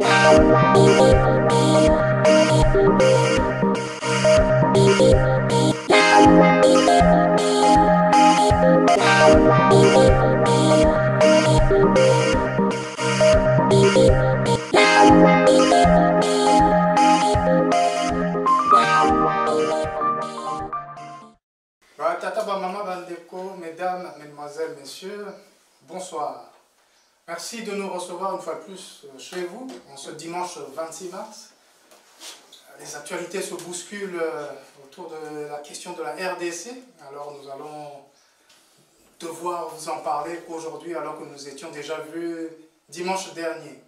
Tata, maman, bandeko, mesdames, mesdemoiselles, messieurs, bonsoir. Merci de nous recevoir une fois de plus chez vous, en ce dimanche 26 mars. Les actualités se bousculent autour de la question de la RDC. Alors nous allons devoir vous en parler aujourd'hui alors que nous étions déjà vus dimanche dernier.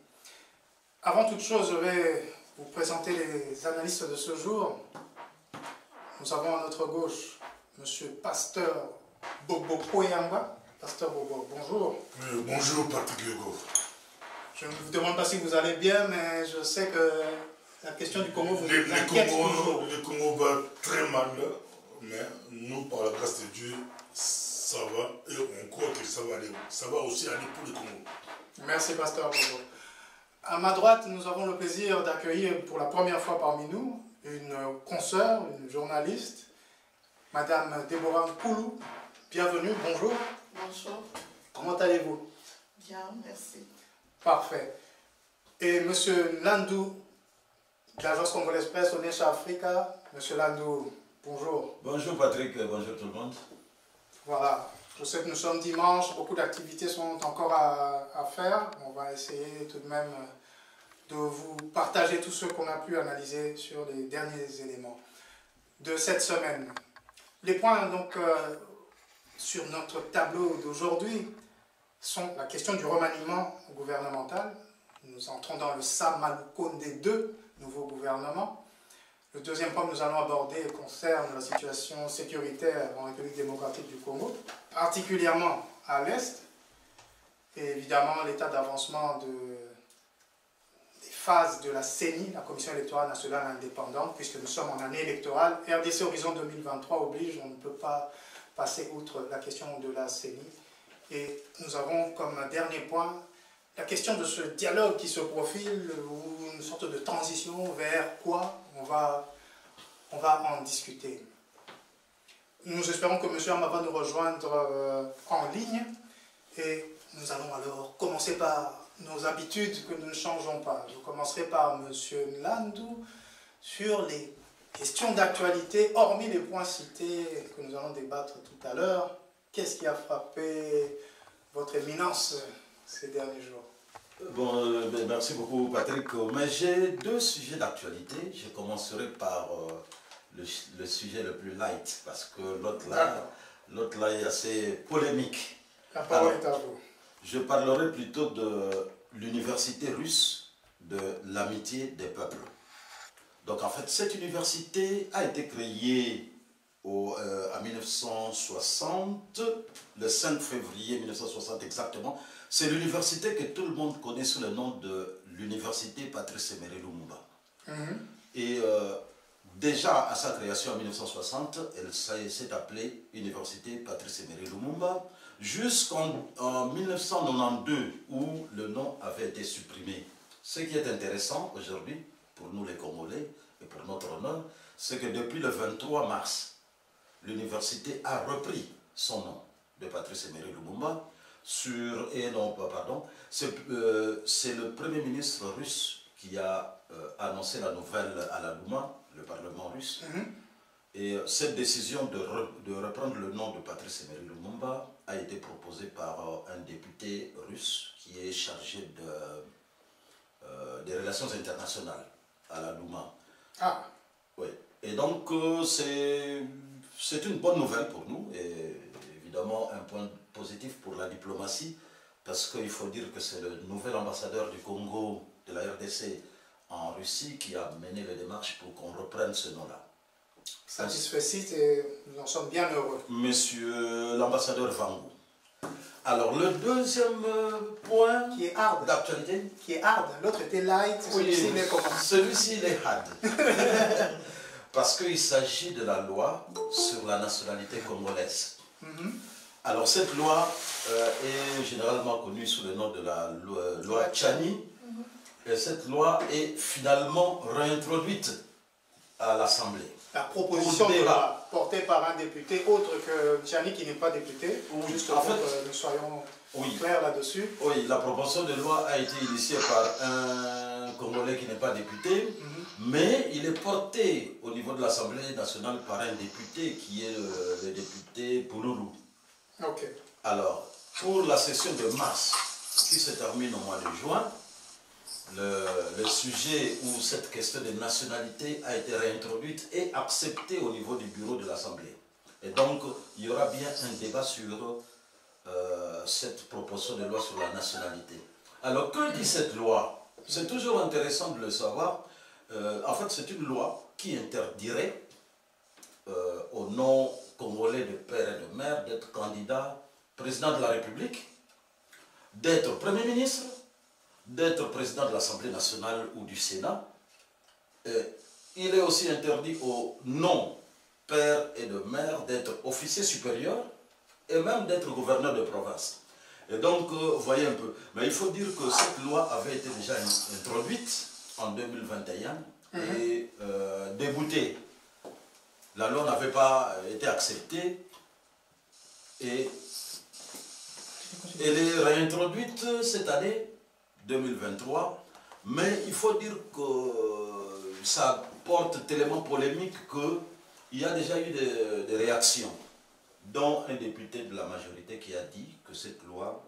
Avant toute chose, je vais vous présenter les analystes de ce jour. Nous avons à notre gauche Monsieur Pasteur Bobo Koyamba. Pasteur Bobo, bonjour. Bonjour Patrick Hugo. Je ne vous demande pas si vous allez bien, mais je sais que la question du Congo vous inquiète toujours. Le Congo va très mal, mais nous, par la grâce de Dieu, ça va et on croit que ça va aller. Ça va aussi aller pour le Congo. Merci Pasteur Bobo. À ma droite, nous avons le plaisir d'accueillir pour la première fois parmi nous une consoeur, une journaliste, Madame Déborah Koulou. Bienvenue, bonjour. Bonjour. Comment allez-vous? Bien, merci. Parfait. Et Monsieur Landou, de l'agence congolaise presse Onesha Africa. Monsieur Landou, bonjour. Bonjour Patrick, bonjour tout le monde. Voilà, je sais que nous sommes dimanche, beaucoup d'activités sont encore à faire. On va essayer tout de même de vous partager tout ce qu'on a pu analyser sur les derniers éléments de cette semaine. Les points donc sur notre tableau d'aujourd'hui sont la question du remaniement gouvernemental. Nous entrons dans le Samalukonde 2, nouveau gouvernement. Le deuxième point que nous allons aborder concerne la situation sécuritaire en République démocratique du Congo, particulièrement à l'Est, et évidemment l'état d'avancement des phases de la CENI, la Commission électorale nationale indépendante, puisque nous sommes en année électorale. RDC Horizon 2023 oblige, on ne peut pas passer outre la question de la CENI. Et nous avons comme dernier point la question de ce dialogue qui se profile, ou une sorte de transition vers quoi on va en discuter. Nous espérons que M. Amma va nous rejoindre en ligne et nous allons alors commencer par nos habitudes que nous ne changeons pas. Je commencerai par M. Landou sur les questions d'actualité, hormis les points cités que nous allons débattre tout à l'heure. Qu'est-ce qui a frappé votre éminence ces derniers jours? Bon, merci beaucoup Patrick. Mais j'ai deux sujets d'actualité. Je commencerai par le sujet le plus light, parce que l'autre là est assez polémique. La parole est à vous. Je parlerai plutôt de l'université russe de l'amitié des peuples. Donc en fait, cette université a été créée en 1960, le 5 février 1960 exactement. C'est l'université que tout le monde connaît sous le nom de l'université Patrice Emery Lumumba. Et déjà à sa création en 1960, elle s'est appelée Université Patrice Emery Lumumba, jusqu'en 1992 où le nom avait été supprimé. Ce qui est intéressant aujourd'hui pour nous les Congolais et pour notre honneur, c'est que depuis le 23 mars, l'université a repris son nom de Patrice Emery Lumumba. C'est le Premier ministre russe qui a annoncé la nouvelle à la Douma, le Parlement russe. Et cette décision de reprendre le nom de Patrice Emery Lumumba a été proposée par un député russe qui est chargé des relations internationales à la Douma. Ah. Oui. Et donc c'est une bonne nouvelle pour nous et évidemment un point positif pour la diplomatie, parce qu'il faut dire que c'est le nouvel ambassadeur du Congo, de la RDC en Russie, qui a mené les démarches pour qu'on reprenne ce nom-là. Satisfait et nous en sommes bien heureux. Monsieur l'ambassadeur Vangou. Alors le deuxième point qui est hard d'actualité. Qui est hard, l'autre était light, oui, celui-ci il est comment? Celui-ci il est hard. Parce qu'il s'agit de la loi sur la nationalité congolaise. Alors cette loi est généralement connue sous le nom de la loi Tchani. Et cette loi est finalement réintroduite à l'Assemblée. La proposition de loi portée par un député autre que Tchani qui n'est pas député, juste en fait, nous soyons clairs là-dessus. Oui, la proposition de loi a été initiée par un Congolais qui n'est pas député, mais il est porté au niveau de l'Assemblée nationale par un député qui est le député Pouloulou. Ok. Alors, pour la session de mars, qui se termine au mois de juin, le sujet où cette question de nationalité a été réintroduite et acceptée au niveau du bureau de l'Assemblée. Et donc, il y aura bien un débat sur cette proposition de loi sur la nationalité. Alors, que dit cette loi? C'est toujours intéressant de le savoir. En fait, c'est une loi qui interdirait aux non-congolais de père et de mère d'être candidat président de la République, d'être Premier ministre, d'être président de l'Assemblée nationale ou du Sénat. Il est aussi interdit aux non-pères et de mères d'être officiers supérieurs et même d'être gouverneur de province. Et donc, voyez un peu. Mais il faut dire que cette loi avait été déjà introduite en 2021 et déboutée. La loi n'avait pas été acceptée et elle est réintroduite cette année, 2023, mais il faut dire que ça porte tellement polémique qu'il y a déjà eu des réactions, dont un député de la majorité qui a dit que cette loi,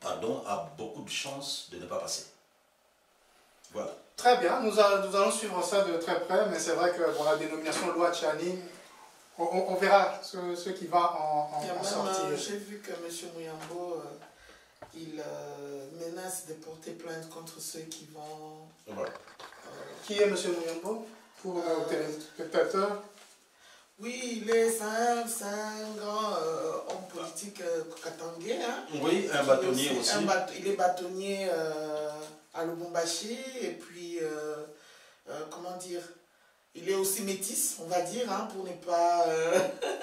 a beaucoup de chances de ne pas passer. Voilà. Très bien, nous allons suivre ça de très près, mais c'est vrai que pour la dénomination loi Tchani, on verra ce qui va en sortir. J'ai vu que M. Mouyambo, il menace de porter plainte contre ceux qui vont... Voilà. Qui est M. Mouyambo pour nos téléspectateurs? Oui, c'est un grand homme politique katangais. Hein, oui, un bâtonnier aussi. Il est bâtonnier à Lubumbashi et puis, comment dire, il est aussi métis, on va dire, hein, pour ne pas...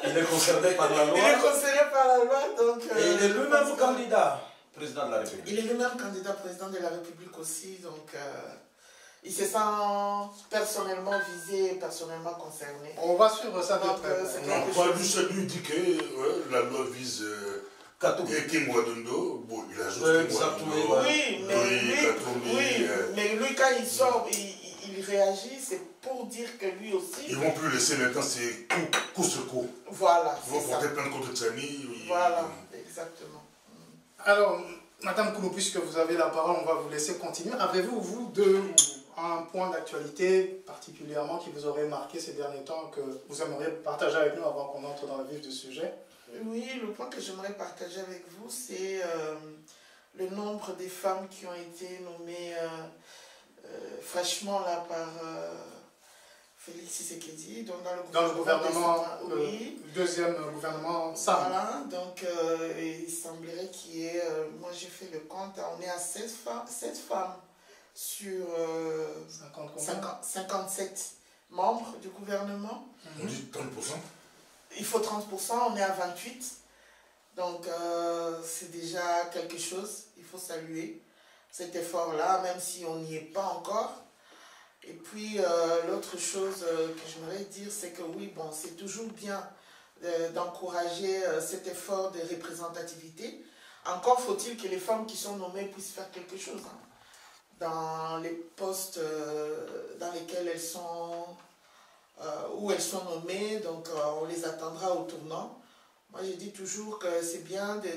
Il est concerné par la loi. Il est concerné par la loi, donc... et il est lui-même candidat président de la République. Il est lui-même candidat président de la République aussi, donc... il se sent personnellement visé, personnellement concerné. On va suivre ça de près. Non, pas lui, celui dit que la loi vise King Wadundo. Bon, il a ajouté exactement. Oui, mais lui, quand il sort, il réagit, c'est pour dire que lui aussi... Ils ne vont plus laisser maintenant, c'est coup sur coup. Voilà, ils vont porter plainte contre Tchani. Voilà, exactement. Alors, Madame Koulou, puisque vous avez la parole, on va vous laisser continuer. Avez-vous, vous, un point d'actualité particulièrement qui vous aurait marqué ces derniers temps, que vous aimeriez partager avec nous avant qu'on entre dans le vif du sujet? Oui, le point que j'aimerais partager avec vous, c'est le nombre des femmes qui ont été nommées fraîchement là par Félix Tshisekedi, donc dans le gouvernement, oui. Le deuxième gouvernement Sam. Voilà, donc il semblerait qu'il y ait, moi j'ai fait le compte, on est à 7 femmes sur 57 membres du gouvernement. On dit 30%. Il faut 30%, on est à 28%. Donc c'est déjà quelque chose, il faut saluer cet effort-là, même si on n'y est pas encore. Et puis l'autre chose que j'aimerais dire, c'est que oui, bon, c'est toujours bien d'encourager cet effort de représentativité. Encore faut-il que les femmes qui sont nommées puissent faire quelque chose, hein, dans les postes dans lesquels elles sont, où elles sont nommées, donc on les attendra au tournant. Moi je dis toujours que c'est bien de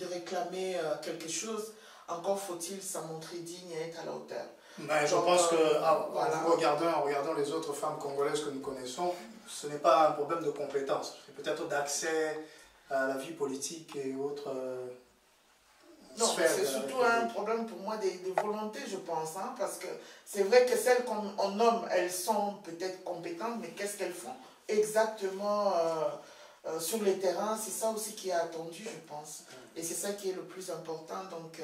réclamer quelque chose. Encore faut-il s'en montrer digne et être à la hauteur. Mais je pense que voilà. en regardant les autres femmes congolaises que nous connaissons, ce n'est pas un problème de compétence, c'est peut-être d'accès à la vie politique et autres non, c'est surtout un problème pour moi de volonté, je pense, hein, parce que c'est vrai que celles qu'on nomme, elles sont peut-être compétentes, mais qu'est-ce qu'elles font exactement sur le terrain? C'est ça aussi qui est attendu, je pense. Et c'est ça qui est le plus important. Donc,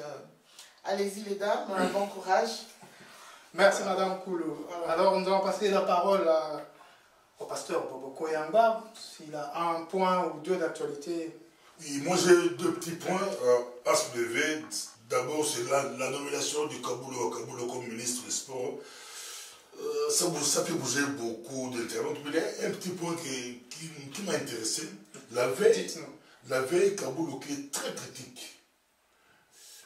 allez-y les dames, bon courage. Merci Madame Koulou. Alors, nous allons passer la parole au pasteur Bobo Koyamba, s'il a un point ou deux d'actualité. Oui, moi j'ai deux petits points à soulever D'abord, c'est la nomination du Kabulo comme ministre des Sports. Ça fait bouger beaucoup d'internautes, mais il y a un petit point qui m'a intéressé. La veille, Kabulo qui est très critique.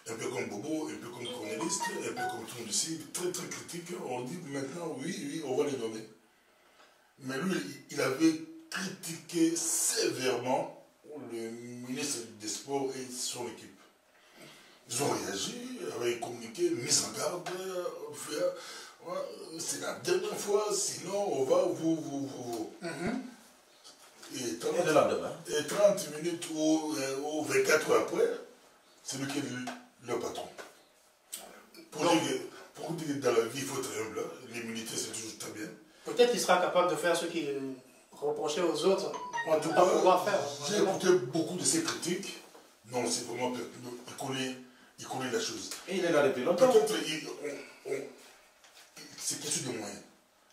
Un peu comme Bobo, un peu comme Cornéliste, un peu comme tout le monde ici, très très critique. On dit maintenant, oui, on va les nommer. Mais lui, il avait critiqué sévèrement le ministre des Sports et son équipe. Ils ont réagi, avaient communiqué, mis en garde, c'est la dernière fois, sinon on va vous. Et 30 minutes ou 24 heures après, c'est lui qui est le patron. Pour dire que dans la vie, il faut être humble, l'immunité c'est toujours très bien. Peut-être qu'il sera capable de faire ce qu'il reprochait aux autres, on ne peut pas pouvoir faire. J'ai écouté beaucoup de ses critiques. Non, c'est vraiment, il connaît la chose. Et il est là depuis longtemps. Peut-être, c'est question de moyens.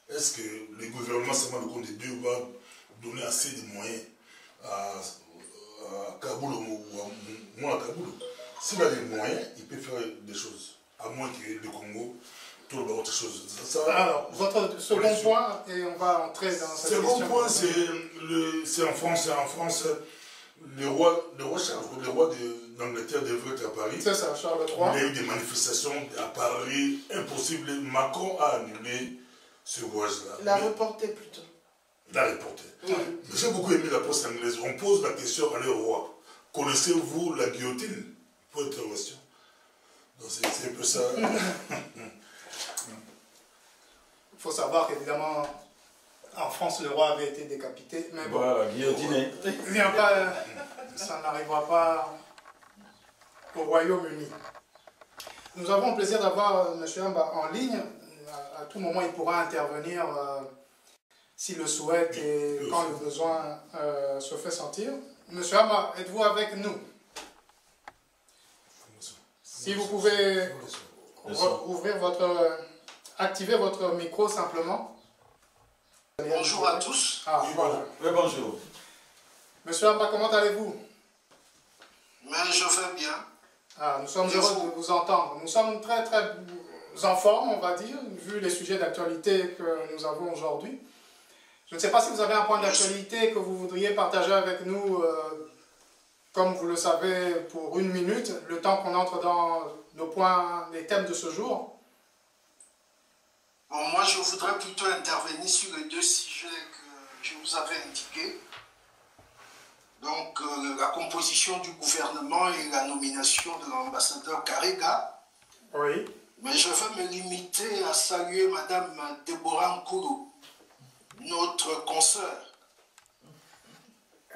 Est-ce que le gouvernement, seulement le compte des deux, va donner assez de moyens à Kaboul ou à Kaboul? S'il a des moyens, il peut faire des choses. À moins que le Congo trouve autre chose. Alors, votre second point, et on va entrer dans cette question. Second point, c'est en France, le roi d'Angleterre devrait être à Paris. C'est ça, Charles III. Il y a eu des manifestations à Paris, impossible. Macron a annulé ce voyage-là. Il a reporté plutôt. Il a reporté. Oui. J'ai beaucoup aimé la poste anglaise. On pose la question à leur roi. Connaissez-vous la guillotine? Pour interrogation. Donc c'est un peu ça. Il faut savoir qu'évidemment, en France, le roi avait été décapité. Mais bon, voilà, guillotiné. Ça n'arrivera pas au Royaume-Uni. Nous avons le plaisir d'avoir M. Amba en ligne. À tout moment, il pourra intervenir s'il le souhaite et quand le besoin se fait sentir. M. Amba, êtes-vous avec nous? Si vous pouvez activer votre micro simplement. Bonjour à tous. Ah, voilà. Oui, bonjour. Monsieur Amba, comment allez-vous? Mais je vais bien. Ah, nous sommes heureux de vous entendre. Nous sommes très très en forme, on va dire, vu les sujets d'actualité que nous avons aujourd'hui. Je ne sais pas si vous avez un point d'actualité que vous voudriez partager avec nous, comme vous le savez, pour 1 minute, le temps qu'on entre dans nos points, les thèmes de ce jour. Bon, moi, je voudrais plutôt intervenir sur les 2 sujets que je vous avais indiqués. Donc, la composition du gouvernement et la nomination de l'ambassadeur Karega. Oui. Mais je vais me limiter à saluer Madame Deborah Nkulu, notre consoeur.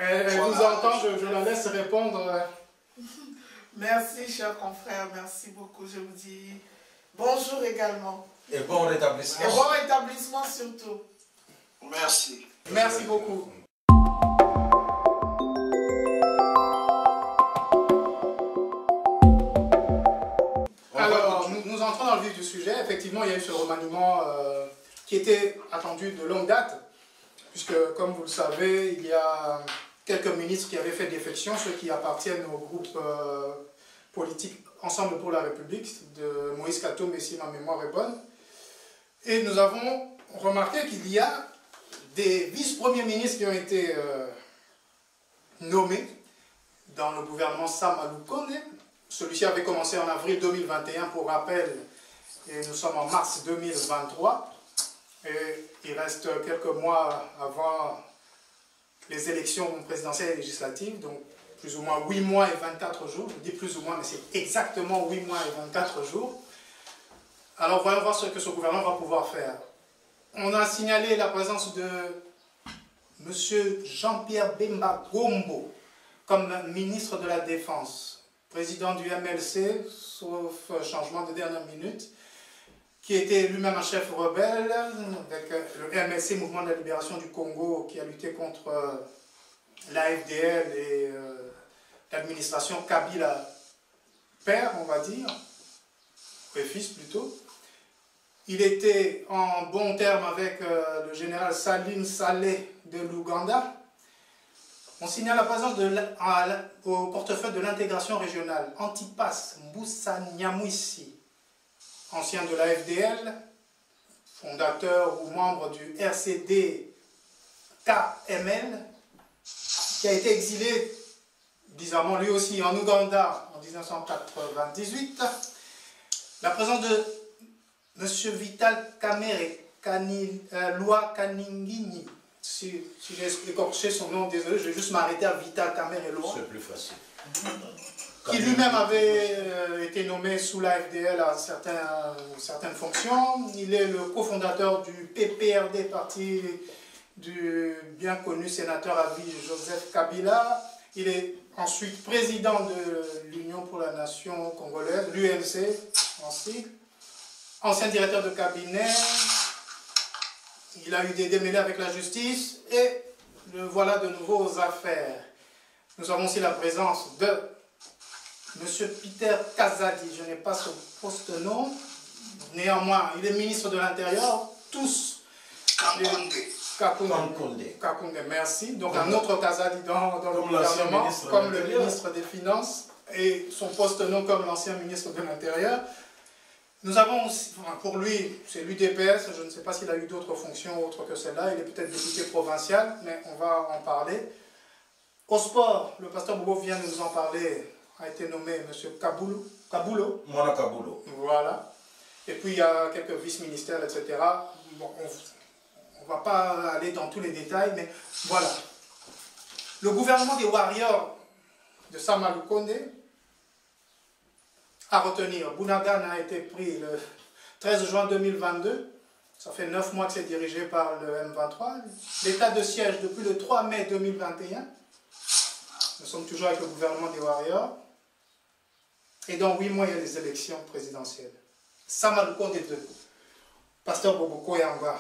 Elle Voilà, vous entend, je la laisse répondre. Merci, cher confrère, merci beaucoup. Je vous dis bonjour également. Et bon rétablissement. Et bon rétablissement surtout. Merci. Merci beaucoup. Alors, nous entrons dans le vif du sujet. Effectivement, il y a eu ce remaniement qui était attendu de longue date, puisque, comme vous le savez, il y a quelques ministres qui avaient fait défection, ceux qui appartiennent au groupe politique Ensemble pour la République, de Moïse Katumbi, si ma mémoire est bonne. Et nous avons remarqué qu'il y a des vice-premiers ministres qui ont été nommés dans le gouvernement Samalou Kone. Celui-ci avait commencé en avril 2021 pour rappel, et nous sommes en mars 2023. Et il reste quelques mois avant les élections présidentielles et législatives, donc plus ou moins 8 mois et 24 jours. Je dis plus ou moins, mais c'est exactement 8 mois et 24 jours. Alors voyons voir ce que ce gouvernement va pouvoir faire. On a signalé la présence de M. Jean-Pierre Bemba Gombo comme ministre de la Défense, président du MLC, sauf changement de dernière minute, qui était lui-même un chef rebelle, avec le MLC, Mouvement de la Libération du Congo, qui a lutté contre l'AFDL et l'administration Kabila père, on va dire, et fils plutôt. Il était en bon terme avec le général Salim Saleh de l'Ouganda. On signale la présence au portefeuille de l'intégration régionale Antipas Mboussa Nyamwisi, ancien de la FDL, fondateur ou membre du RCD KML, qui a été exilé, bizarrement lui aussi, en Ouganda en 1998. La présence de M. Vital Kamere Loi Kaningini. Si j'ai écorché son nom, désolé, je vais juste m'arrêter à Vital Kamere Loi. C'est plus facile. Qui lui-même avait été nommé sous la FDL à certaines fonctions. Il est le cofondateur du PPRD, parti du bien connu sénateur à vie Joseph Kabila. Il est ensuite président de l'Union pour la Nation congolaise, l'UNC en sigle. Ancien directeur de cabinet. Il a eu des démêlés avec la justice et le voilà de nouveau aux affaires. Nous avons aussi la présence de M. Peter Kazadi, je n'ai pas son poste-nom, néanmoins, il est ministre de l'Intérieur, tous... Kakoundé, merci. Donc un autre Kazadi dans le gouvernement, comme le ministre des Finances, et son poste-nom comme l'ancien ministre de l'Intérieur. Nous avons aussi, pour lui, c'est l'UDPS, je ne sais pas s'il a eu d'autres fonctions autres que celle-là, il est peut-être député provincial, mais on va en parler. Au sport, le pasteur Bobo vient de nous en parler, a été nommé M. Kabulo. Mwana Kabulo. Voilà. Et puis il y a quelques vice-ministères, etc. Bon, on ne va pas aller dans tous les détails, mais voilà. Le gouvernement des Warriors de Sama Lukonde à retenir. Bunagana a été pris le 13 juin 2022. Ça fait 9 mois que c'est dirigé par le M23. L'état de siège depuis le 3 mai 2021. Nous sommes toujours avec le gouvernement des Warriors. Et dans 8 mois, il y a les élections présidentielles. Sama Lukonde 2. Pasteur Boboko Yanga.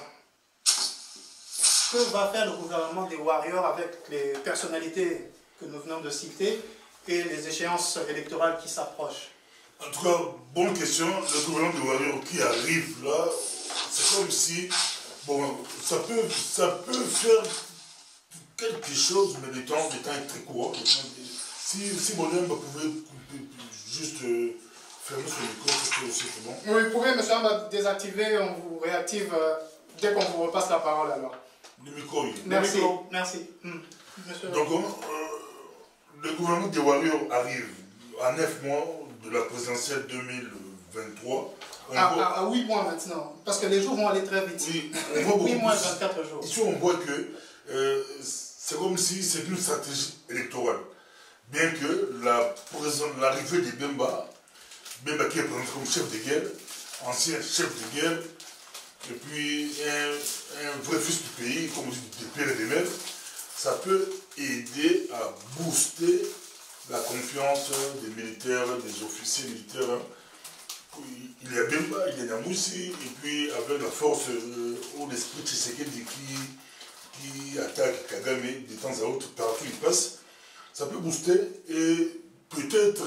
Que va faire le gouvernement des Warriors avec les personnalités que nous venons de citer et les échéances électorales qui s'approchent? En tout cas, bonne question. Le gouvernement de Warriors qui arrive là, c'est comme si, bon, ça peut faire quelque chose, mais le temps est très court. Si Bonhomme pouvait juste fermer son micro, c'est bon. Oui, vous pouvez, monsieur, on va désactiver, on vous réactive dès qu'on vous repasse la parole alors. Le micro, oui. Merci, le micro. merci. Monsieur... Donc, le gouvernement de Warriors arrive à 9 mois de la présidentielle 2023. À 8 mois maintenant, parce que les jours vont aller très vite. Oui, on voit 8 mois, 24 jours. Ici, on voit que c'est comme si c'est une stratégie électorale. Bien que l'arrivée de Bemba qui est présenté comme chef de guerre, ancien chef de guerre, et puis un vrai fils du pays, comme on dit, des pères et des mères, ça peut aider à booster la confiance des militaires, des officiers militaires. Il y a Bemba, il y a Nyamwisi, et puis avec la force ou l'esprit Tshisekedi qui attaque Kagame de temps à autre, partout il passe, ça peut booster et peut-être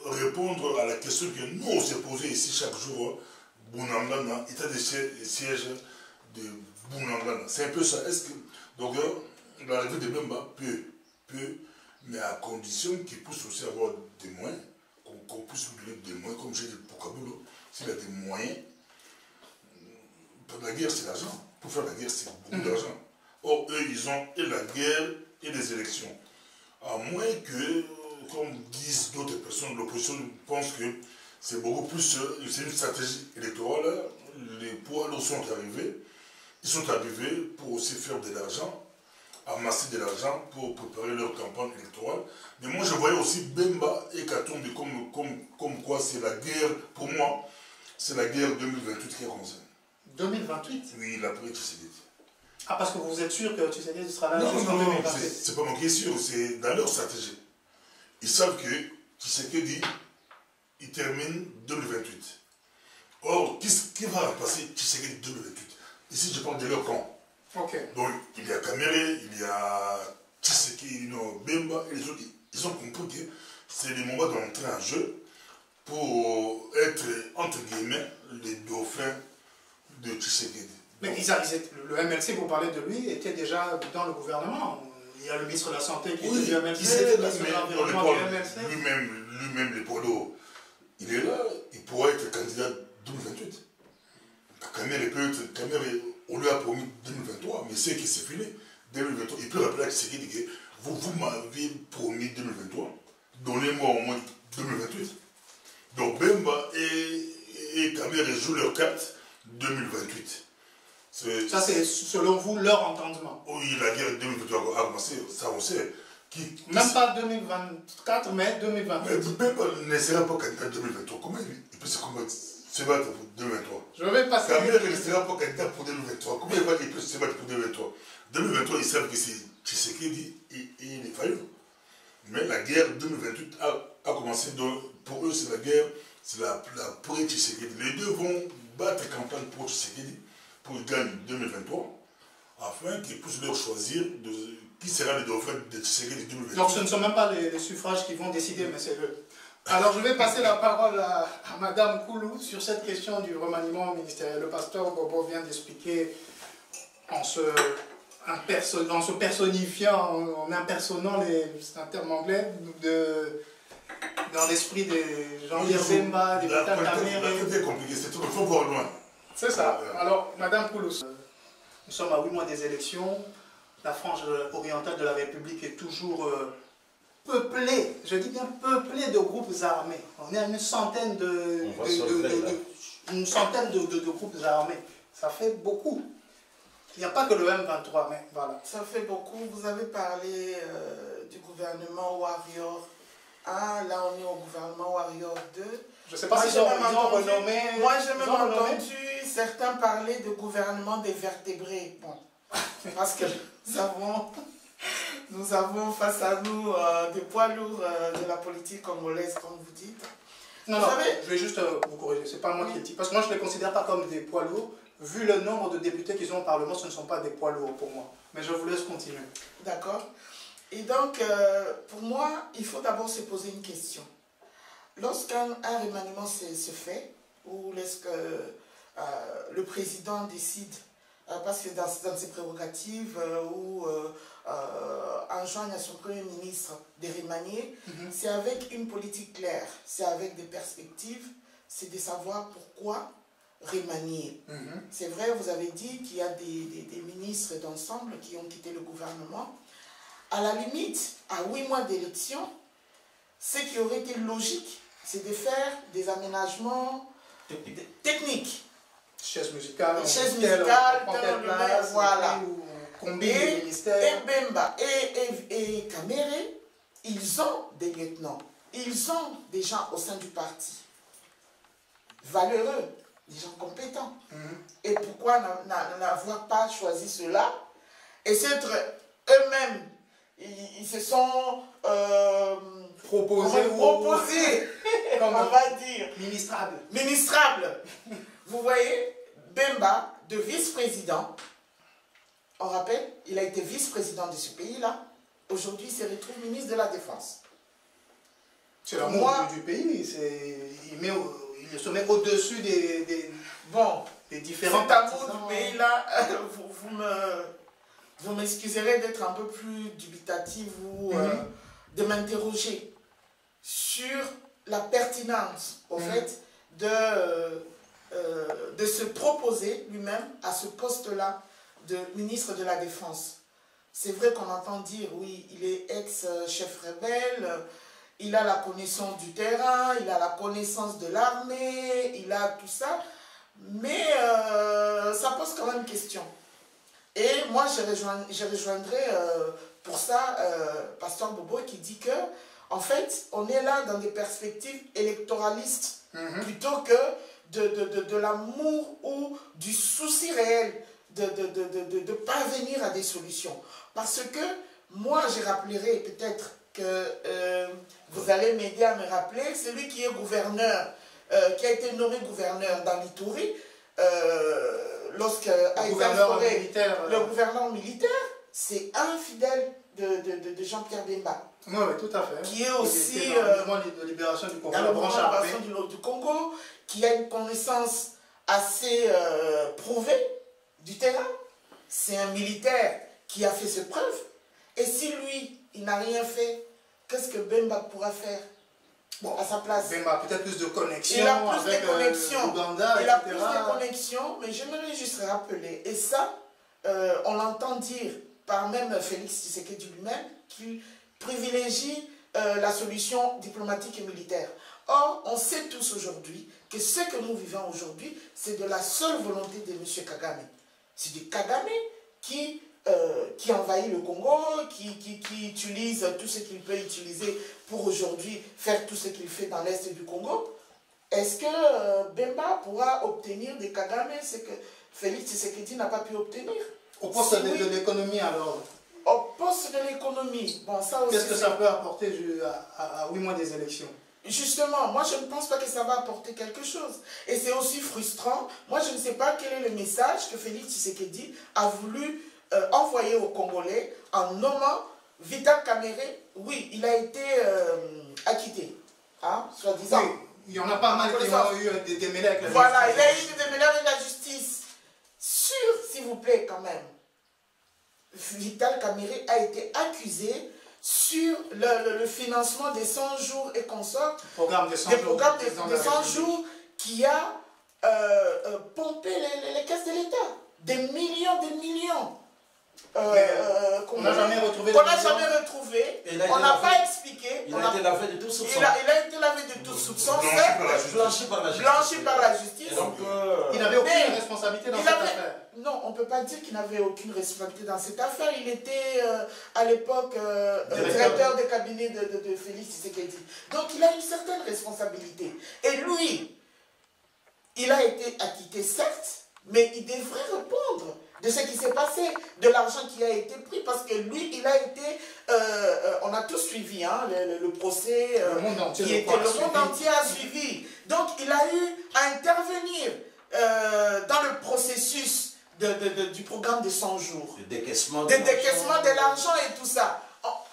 répondre à la question que nous on s'est posée ici chaque jour, Bunangana, état de siège de Bunangana. C'est un peu ça. Est-ce que donc l'arrivée de Bemba peut, mais à condition qu'il puisse aussi avoir des moyens, qu'on puisse lui donner des moyens, comme j'ai dit pour Kabulo, s'il a des moyens, pour la guerre c'est l'argent. Pour faire la guerre c'est beaucoup d'argent. Or eux ils ont et la guerre et les élections. À moins que, comme disent d'autres personnes, l'opposition pense que c'est beaucoup plus, c'est une stratégie électorale. Les poids lourds sont arrivés. Ils sont arrivés pour aussi faire de l'argent, amasser de l'argent pour préparer leur campagne électorale. Mais moi je voyais aussi Bemba et Katumbi comme quoi c'est la guerre, pour moi, c'est la guerre 2028 qui est concernée. 2028? Oui, l'après Tshisekedi. Ah, parce que vous êtes sûr que Tshisekedi sera là jusqu'en 2028? C'est pas moi qui est sûr, c'est dans leur stratégie. Ils savent que Tshisekedi, il termine 2028. Or, qui va remplacer Tshisekedi 2028? Ici, je parle de leur camp. Okay. Donc, il y a Kamere, il y a Tshisekedi, Bemba, et les autres. Ils ont compris que c'est le moment d'entrer en jeu pour être, entre guillemets, les dauphins de Tshisekedi. Mais le MLC, pour parler de lui, était déjà dans le gouvernement. il y a le ministre de la Santé qui oui, est du MLC, le ministre de l'Environnement du MLC. Lui-même, les Polo, il est là, il pourrait être candidat 2028. Kamer, on lui a promis 2023, mais c'est qu'il s'est filé. 2023, il peut rappeler à Tshisekedi que vous m'avez promis 2023, donnez-moi au moins 2028. Donc Bemba et Kamer jouent leur carte 2028. Ça, c'est selon vous leur entendement. Oui, la guerre 2023 a commencé, ça on sait. Même pas 2024, mais 2028. Mais Bemba ne sera pas candidat 2023. Comment il peut se battre pour 2023? Je vais passer. Kamer ne sera pas candidat pour 2023. Comment il peut se battre pour 2023? 2023, ils savent que c'est Tshisekedi et les Fayou. Mais la guerre 2028 a commencé. Pour eux, c'est la guerre, c'est la pré-Tshisekedi. Les deux vont battre campagne pour Tshisekedi pour gagner 2023 afin qu'ils puissent leur choisir qui sera le dauphin de Tshisekedi 2028. Donc ce ne sont même pas les suffrages qui vont décider, mais c'est eux. Alors je vais passer la parole à Madame Koulou sur cette question du remaniement ministériel. Le pasteur Bobo vient d'expliquer en se personnifiant, en impersonnant c'est un terme anglais, dans l'esprit des Jean-Pierre Bemba, des Bata Kamere. C'est compliqué, c'est tout, il faut voir loin. C'est ça. Alors, Madame Koulou, nous sommes à 8 mois des élections. La frange orientale de la République est toujours peuplée, je dis bien peuplée de groupes armés. On est à une centaine de groupes armés. Ça fait beaucoup. Il n'y a pas que le M23, mais voilà. Ça fait beaucoup. Vous avez parlé du gouvernement Warrior 1. Là, on est au gouvernement Warrior 2. Je ne sais pas si ils ont renommé. Moi, j'ai même entendu certains parler de gouvernement des vertébrés. Bon, parce que nous avons face à nous des poids lourds de la politique congolaise, comme vous dites. Non, je vais juste vous corriger. Ce n'est pas moi qui le dis. Parce que moi, je ne les considère pas comme des poids lourds. Vu le nombre de députés qu'ils ont au Parlement, ce ne sont pas des poids lourds pour moi. Mais je vous laisse continuer. D'accord. Et donc, pour moi, il faut d'abord se poser une question. Lorsqu'un remaniement se fait, ou lorsque le président décide, parce que dans ses prérogatives, ou enjoigne à son Premier ministre de remanier, c'est avec une politique claire, c'est avec des perspectives, c'est de savoir pourquoi remanier. C'est vrai, vous avez dit qu'il y a des ministres d'ensemble qui ont quitté le gouvernement. À la limite, à 8 mois d'élection, ce qui aurait été logique, c'est de faire des aménagements techniques. Chaise musicale, voilà. Et Bemba et Kamere, ils ont des lieutenants, ils ont des gens au sein du parti valeureux, des gens compétents. Et pourquoi n'avoir pas choisi cela? Et c'est eux-mêmes, ils se sont proposés, comme on va dire, ministrables. Vous voyez, Bemba, de vice-président, on rappelle, il a été vice-président de ce pays-là, aujourd'hui il se retrouve ministre de la Défense. C'est l'amour du pays, il se met au-dessus des différents partisans. Cet amour du pays-là, vous m'excuserez d'être un peu plus dubitatif ou de m'interroger sur la pertinence, au fait, de se proposer lui-même à ce poste-là de ministre de la Défense. C'est vrai qu'on entend dire, oui, il est ex-chef rebelle, il a la connaissance du terrain, il a la connaissance de l'armée, il a tout ça, mais ça pose quand même question. Et moi, je rejoindrai pour ça Pasteur Bobo qui dit que, en fait, on est là dans des perspectives électoralistes plutôt que de l'amour ou du souci réel de parvenir à des solutions. Parce que moi, je rappellerai peut-être que vous allez m'aider à me rappeler, celui qui est gouverneur, qui a été nommé gouverneur dans l'Ituri, lorsque le gouverneur militaire, c'est un fidèle de Jean-Pierre Bemba. Oui, tout à fait. Qui est aussi dans le mouvement de libération du Congo, la branche armée du Congo, qui a une connaissance assez prouvée du terrain. C'est un militaire qui a fait ses preuves Et si lui, il n'a rien fait, qu'est-ce que Bemba pourra faire à sa place? Bemba a peut-être plus de connexions. Il a plus avec de connexions. Ouganda, il a etc. plus de connexions, mais j'aimerais juste rappeler, et ça, on l'entend dire par même Félix Tshisekedi lui-même, qu'il privilégie la solution diplomatique et militaire. Or, on sait tous aujourd'hui que ce que nous vivons aujourd'hui, c'est de la seule volonté de M. Kagame. C'est du Kagame qui envahit le Congo, qui utilise tout ce qu'il peut utiliser pour aujourd'hui faire tout ce qu'il fait dans l'Est du Congo. Est-ce que Bemba pourra obtenir de Kagame ce que Félix Tshisekedi n'a pas pu obtenir? Au poste de l'économie alors? Au poste de l'économie, bon, ça aussi... Qu'est-ce que ça peut apporter à 8 mois des élections? Justement, moi je ne pense pas que ça va apporter quelque chose. Et c'est aussi frustrant. Moi je ne sais pas quel est le message que Félix Tshisekedi a voulu envoyer aux Congolais en nommant Vital Kamerhe. Oui, il a été acquitté, hein, soi-disant. Oui, il y en a pas mal qui ont eu des démêlés avec la justice. Voilà, il a eu des démêlés avec la justice. S'il vous plaît, quand même, Vital Kamerhe a été accusé sur le financement des 100 jours et consorts, Programme des 100 jours qui a pompé les caisses de l'État. Des millions. On n'a jamais retrouvé. On n'a pas expliqué. Il a été lavé de tout soupçon. Il a été lavé de tout soupçon. Blanchi par la justice. Donc, il n'avait aucune responsabilité dans cette affaire. Non, on ne peut pas dire qu'il n'avait aucune responsabilité dans cette affaire. Il était à l'époque directeur de cabinet de Félix Tshisekedi. Donc il a une certaine responsabilité. Et lui, il a été acquitté certes, mais il devrait répondre de ce qui s'est passé, de l'argent qui a été pris, parce que lui, il a été, on a tous suivi hein, le procès, le monde entier, le monde entier a suivi. Donc il a eu à intervenir dans le processus du programme de 100 jours. Le décaissement de l'argent et tout ça.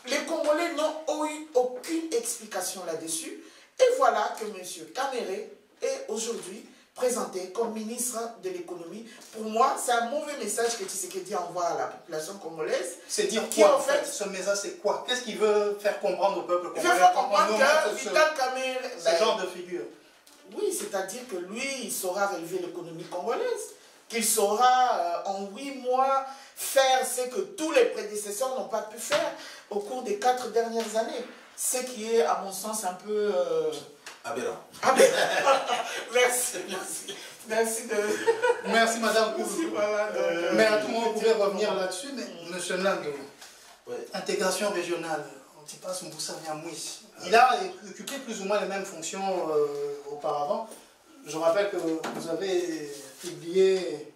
Les Congolais n'ont eu aucune explication là-dessus. Et voilà que M. Kamerhe est aujourd'hui présenté comme ministre de l'économie. Pour moi, c'est un mauvais message que Tshisekedi envoie à la population congolaise. C'est dire quoi en fait? Ce message, c'est quoi? Qu'est-ce qu'il veut faire comprendre au peuple congolais? Il veut faire comprendre que Vital Kamerhe... Ce genre de figure. Oui, c'est-à-dire que lui, il saura relever l'économie congolaise. Qu'il saura, en 8 mois, faire ce que tous les prédécesseurs n'ont pas pu faire au cours des 4 dernières années. Ce qui est, à mon sens, un peu... aberrant. Merci. Merci, madame. Voilà, mais à tout moment, vous pouvez revenir là-dessus. Mais M. Nando, intégration régionale, Antipas Mbusa Nyamwisi, il a occupé plus ou moins les mêmes fonctions auparavant. Je rappelle que vous avez publié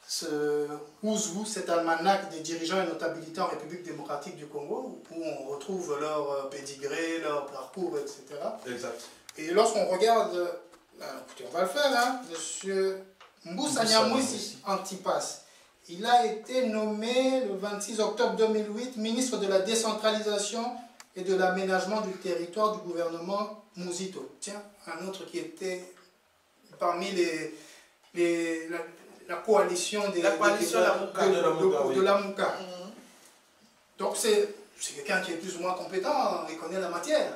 ce Ouzou, cet almanach des dirigeants et notabilités en République démocratique du Congo, où on retrouve leur pédigré, leur parcours, etc. Exact. Et lorsqu'on regarde, écoutez, on va le faire, hein, M. Mbusa Nyamwisi Antipas, il a été nommé le 26 octobre 2008 ministre de la décentralisation et de l'aménagement du territoire du gouvernement Mouzito. Tiens, un autre qui était parmi la coalition de la Mouka. Donc c'est quelqu'un qui est plus ou moins compétent, il connaît la matière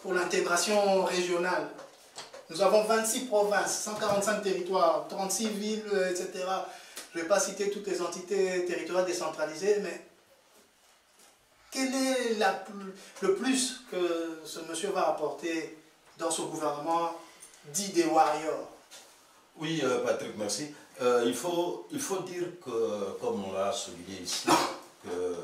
pour l'intégration régionale. Nous avons 26 provinces, 145 territoires, 36 villes, etc. Je ne vais pas citer toutes les entités territoriales décentralisées, mais quel est le plus que ce monsieur va apporter dans ce gouvernement dit des warriors? Oui, Patrick, merci. Il faut dire que, comme on l'a souligné ici, que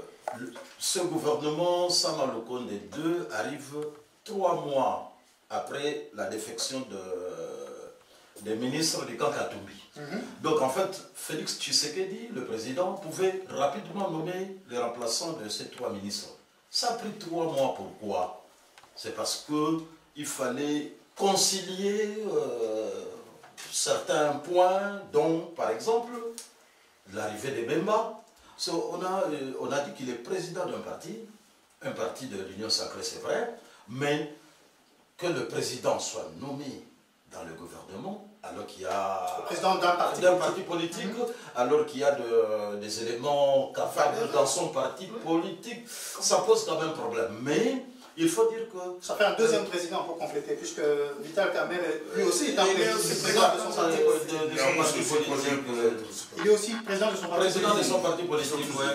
ce gouvernement, Sama Lukonde II, arrive 3 mois après la défection des ministres du camp Katumbi. Donc en fait, Félix Tshisekedi, le président, pouvait rapidement nommer les remplaçants de ces 3 ministres. Ça a pris 3 mois. Pourquoi? C'est parce qu'il fallait concilier certains points, dont par exemple l'arrivée de Bemba. On a dit qu'il est président un parti de l'Union sacrée, c'est vrai, mais que le président soit nommé dans le gouvernement alors qu'il y a le président d'un parti politique, alors qu'il y a des éléments capables dans son parti politique, ça pose quand même problème. Mais il faut dire que... Ça fait un deuxième président pour compléter, puisque Vital Kamerhe, lui aussi, est un président de son parti politique. Il est aussi président de son parti politique. Président de son parti politique, oui.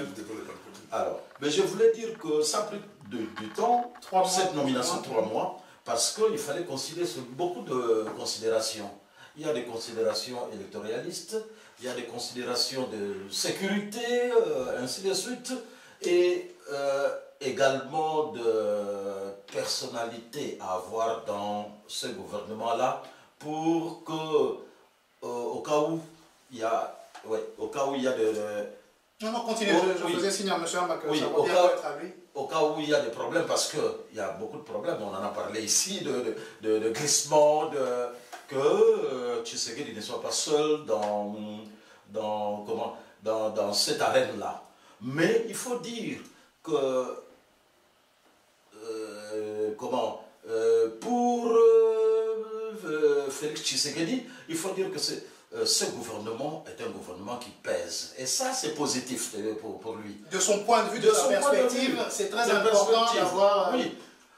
Alors, mais je voulais dire que ça a pris du temps, cette nomination, 3 mois, parce qu'il fallait considérer beaucoup de considérations. Il y a des considérations électoralistes, il y a des considérations de sécurité, ainsi de suite, et également de personnalité à avoir dans ce gouvernement-là pour que, au cas où il y a, Non, continuez, je faisais signe à M. Amba que ça va bien être à lui. Au cas où il y a des problèmes, parce qu'il y a beaucoup de problèmes, on en a parlé ici, de glissement, que Tshisekedi ne soit pas seul dans cette arène-là. Mais il faut dire que pour Félix Tshisekedi, il faut dire que ce gouvernement est un gouvernement qui pèse. Et ça, c'est positif pour lui. De son point de vue, de sa perspective, c'est très important d'avoir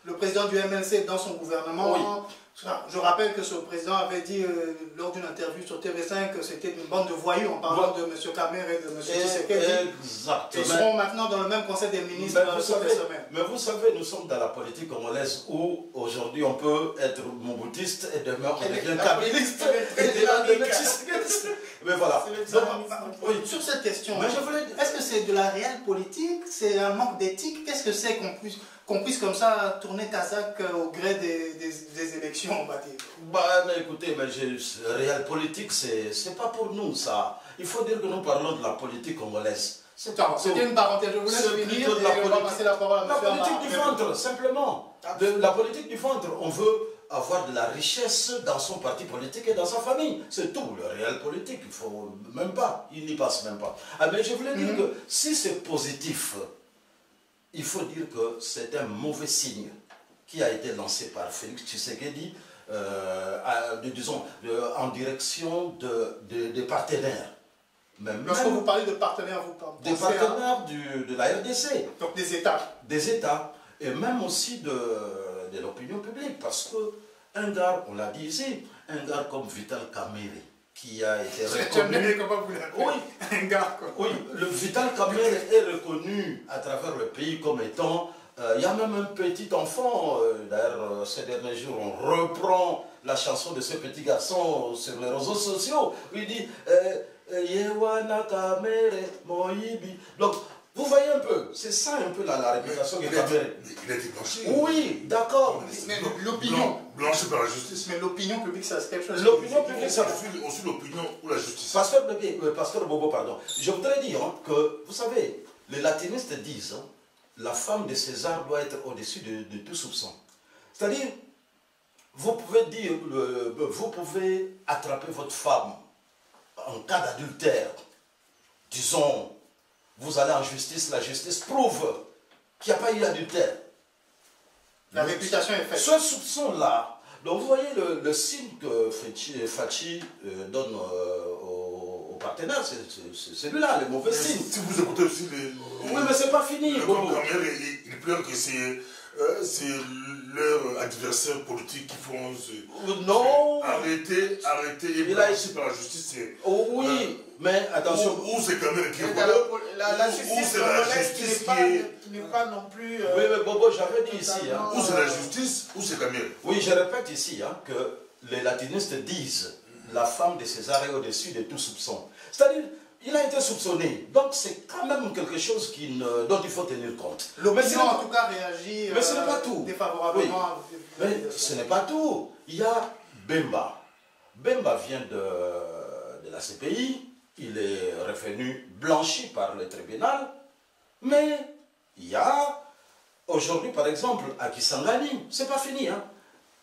le président du MLC dans son gouvernement. Oui. Je rappelle que ce président avait dit lors d'une interview sur TV5 que c'était une bande de voyous en parlant de M. Kamerhe et de M. Tshisekedi. Exactement. Ils seront maintenant dans le même conseil des ministres cette semaine. Mais vous savez, nous sommes dans la politique congolaise où aujourd'hui on peut être moboutiste et demain on devient kabiliste et demain tshisekidiste. Mais voilà. Donc, sur cette question, est-ce que c'est de la réelle politique? C'est un manque d'éthique? Qu'est-ce que c'est qu'on puisse comme ça tourner Kazakh au gré des élections, on va dire? Mais écoutez, réelle politique, c'est pas pour nous ça. Il faut dire que nous parlons de la politique congolaise. C'était une parenthèse, je voulais finir et on va passer la parole à M. La politique du ventre, simplement. La politique du ventre, on veut avoir de la richesse dans son parti politique et dans sa famille. C'est tout, le réel politique, il faut même pas, il n'y passe même pas. Mais je voulais dire que si c'est positif, il faut dire que c'est un mauvais signe qui a été lancé par Félix Tshisekedi, disons, en direction des partenaires. Lorsque vous parlez de partenaires, vous pensez des partenaires de la RDC. Donc des États. Des États. Et même aussi de l'opinion publique. Parce qu'un gars, on l'a dit ici, un gars comme Vital Kamerhe, qui a été reconnu... Comment vous l'appelez? Oui, un gars quoi. Oui, le Vital Kamerhe est reconnu à travers le pays comme étant... Il y a même un petit enfant, d'ailleurs ces derniers jours on reprend la chanson de ce petit garçon sur les réseaux sociaux, où il dit Yewana Kamerhe Moïbi. Donc vous voyez un peu, c'est ça un peu la réputation de Kamerhe. Il a été blanchi. Oui, d'accord. Mais l'opinion. Blanchi par la justice. Mais l'opinion publique, ça c'est quelque chose. L'opinion publique, ça aussi l'opinion ou la justice. Pasteur Bobo, pardon. Je voudrais dire que, vous savez, les latinistes disent la femme de César doit être au-dessus de tout soupçon. C'est-à-dire, vous pouvez attraper votre femme en cas d'adultère. Disons, vous allez en justice, la justice prouve qu'il n'y a pas eu d'adultère. La réputation est faite. Ce soupçon-là, donc vous voyez le signe que Fachi donne aux partenaires, c'est celui-là, le mauvais signe. Si vous écoutez aussi les... Oui, mais c'est pas fini. Il pleure que c'est leur adversaire politique qui font... Non. Arrêter, et blanchi par la justice. Oui, mais attention. Ou c'est Kamerhe qui est la justice congolaise qui n'est pas non plus... Oui, mais Bobo, j'avais dit ici. Ou c'est la justice, ou c'est Kamerhe. Oui, je répète ici que les latinistes disent la femme de César est au-dessus de tout soupçon. C'est-à-dire, il a été soupçonné. Donc c'est quand même quelque chose dont il faut tenir compte. L'opinion en tout cas réagit mais ce n'est pas tout. Défavorablement. Oui. Mais ce n'est pas tout. Il y a Bemba. Bemba vient de la CPI. Il est revenu blanchi par le tribunal. Mais il y a aujourd'hui, par exemple, à Kisangani, c'est pas fini.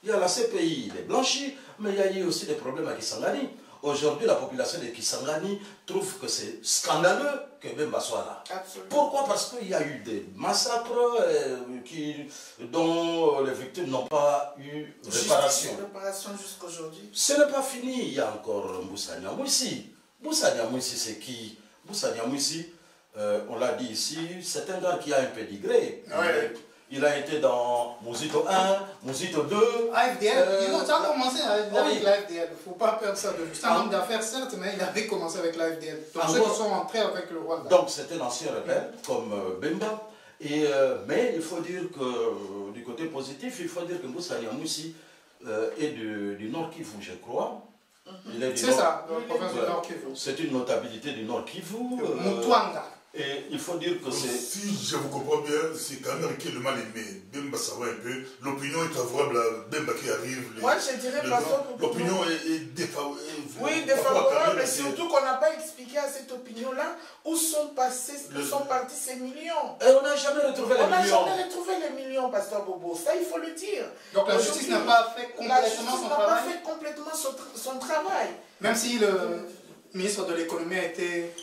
Il y a la CPI, il est blanchi, mais il y a eu aussi des problèmes à Kisangani. Aujourd'hui, la population de Kisangani trouve que c'est scandaleux que Bemba soit là. Absolument. Pourquoi? Parce qu'il y a eu des massacres dont les victimes n'ont pas eu réparation. Réparation jusqu'aujourd'hui. Ce n'est pas fini, il y a encore Moussa Niamouissi. Moussa Niamouissi, c'est qui? Moussa Niamouissi, on l'a dit ici, c'est un gars qui a un pédigré. Ouais. Il a été dans Mouzito 1, Mouzito 2. AFDL, ça a commencé avec oui. l'AFDL. Il ne faut pas perdre ça de vue. C'est un homme d'affaires, certes, mais il avait commencé avec l'AFDL. Donc ceux qui sont entrés avec le Rwanda. Donc c'est un ancien rebelle comme Bemba. Mais il faut dire que du côté positif, il faut dire que Moussa Niamouissi est du Nord Kivu, je crois. C'est ça, dans la province du Nord Kivu. C'est une notabilité du Nord Kivu. Moutouanga. Et il faut dire que c'est... Si je vous comprends bien, c'est Kamere qui est le mal aimé. Bemba, ça va un peu. L'opinion est favorable à Bemba qui arrive. Moi, je dirais pas ça. L'opinion est défavorable. Oui, défavorable, mais surtout qu'on n'a pas expliqué à cette opinion-là où sont partis ces millions. Et on n'a jamais retrouvé les millions. On n'a jamais retrouvé les millions, Pasteur Bobo. Ça, il faut le dire. Donc la justice n'a pas fait complètement son travail. La justice n'a pas fait complètement son travail. Même si le ministre de l'économie a été...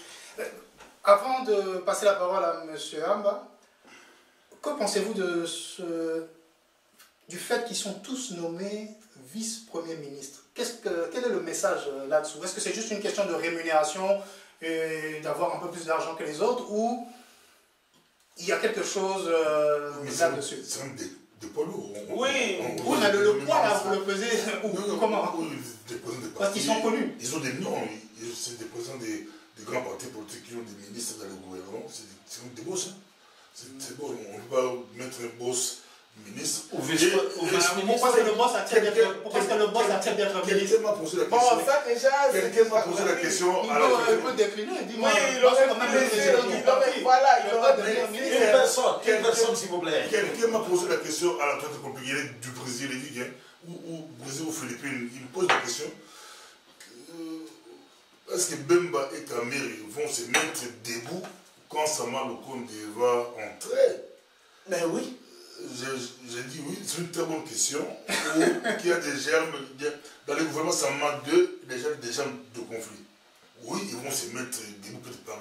Avant de passer la parole à M. Amba, que pensez-vous du fait qu'ils sont tous nommés vice-premier ministre? Quel est le message là-dessous? Est-ce que c'est juste une question de rémunération et d'avoir un peu plus d'argent que les autres, ou il y a quelque chose là-dessus? C'est un des poids lourds. Oui, on a le poids là, vous le pesez, ou comment? Parce qu'ils sont connus. Ils ont des noms, c'est des présidents des grands partis politiques qui ont des ministres dans le gouvernement, c'est des boss. C'est bon, on ne peut pas mettre un boss ministre. Ou vice-ministre. Pourquoi est-ce que le boss accepte d'être ministre? Quelqu'un m'a posé la question. Bon, ça déjà, quelqu'un m'a posé la question. Il peut décliner, dis-moi. Oui, il aurait pu voilà, il aurait devenir ministre. Une personne, s'il vous plaît. Quelqu'un m'a posé la question à la tête compliquée du Brésil, il dit, ou Brésil ou Philippines, il me pose la question. Est-ce que Bemba et Kamere vont se mettre debout quand Sama Lukonde va entrer? Mais oui. J'ai dit oui, c'est une très bonne question. Qu'il y a des germes, dans le gouvernement Sama 2, déjà des germes de conflit. Oui, ils vont se mettre debout par...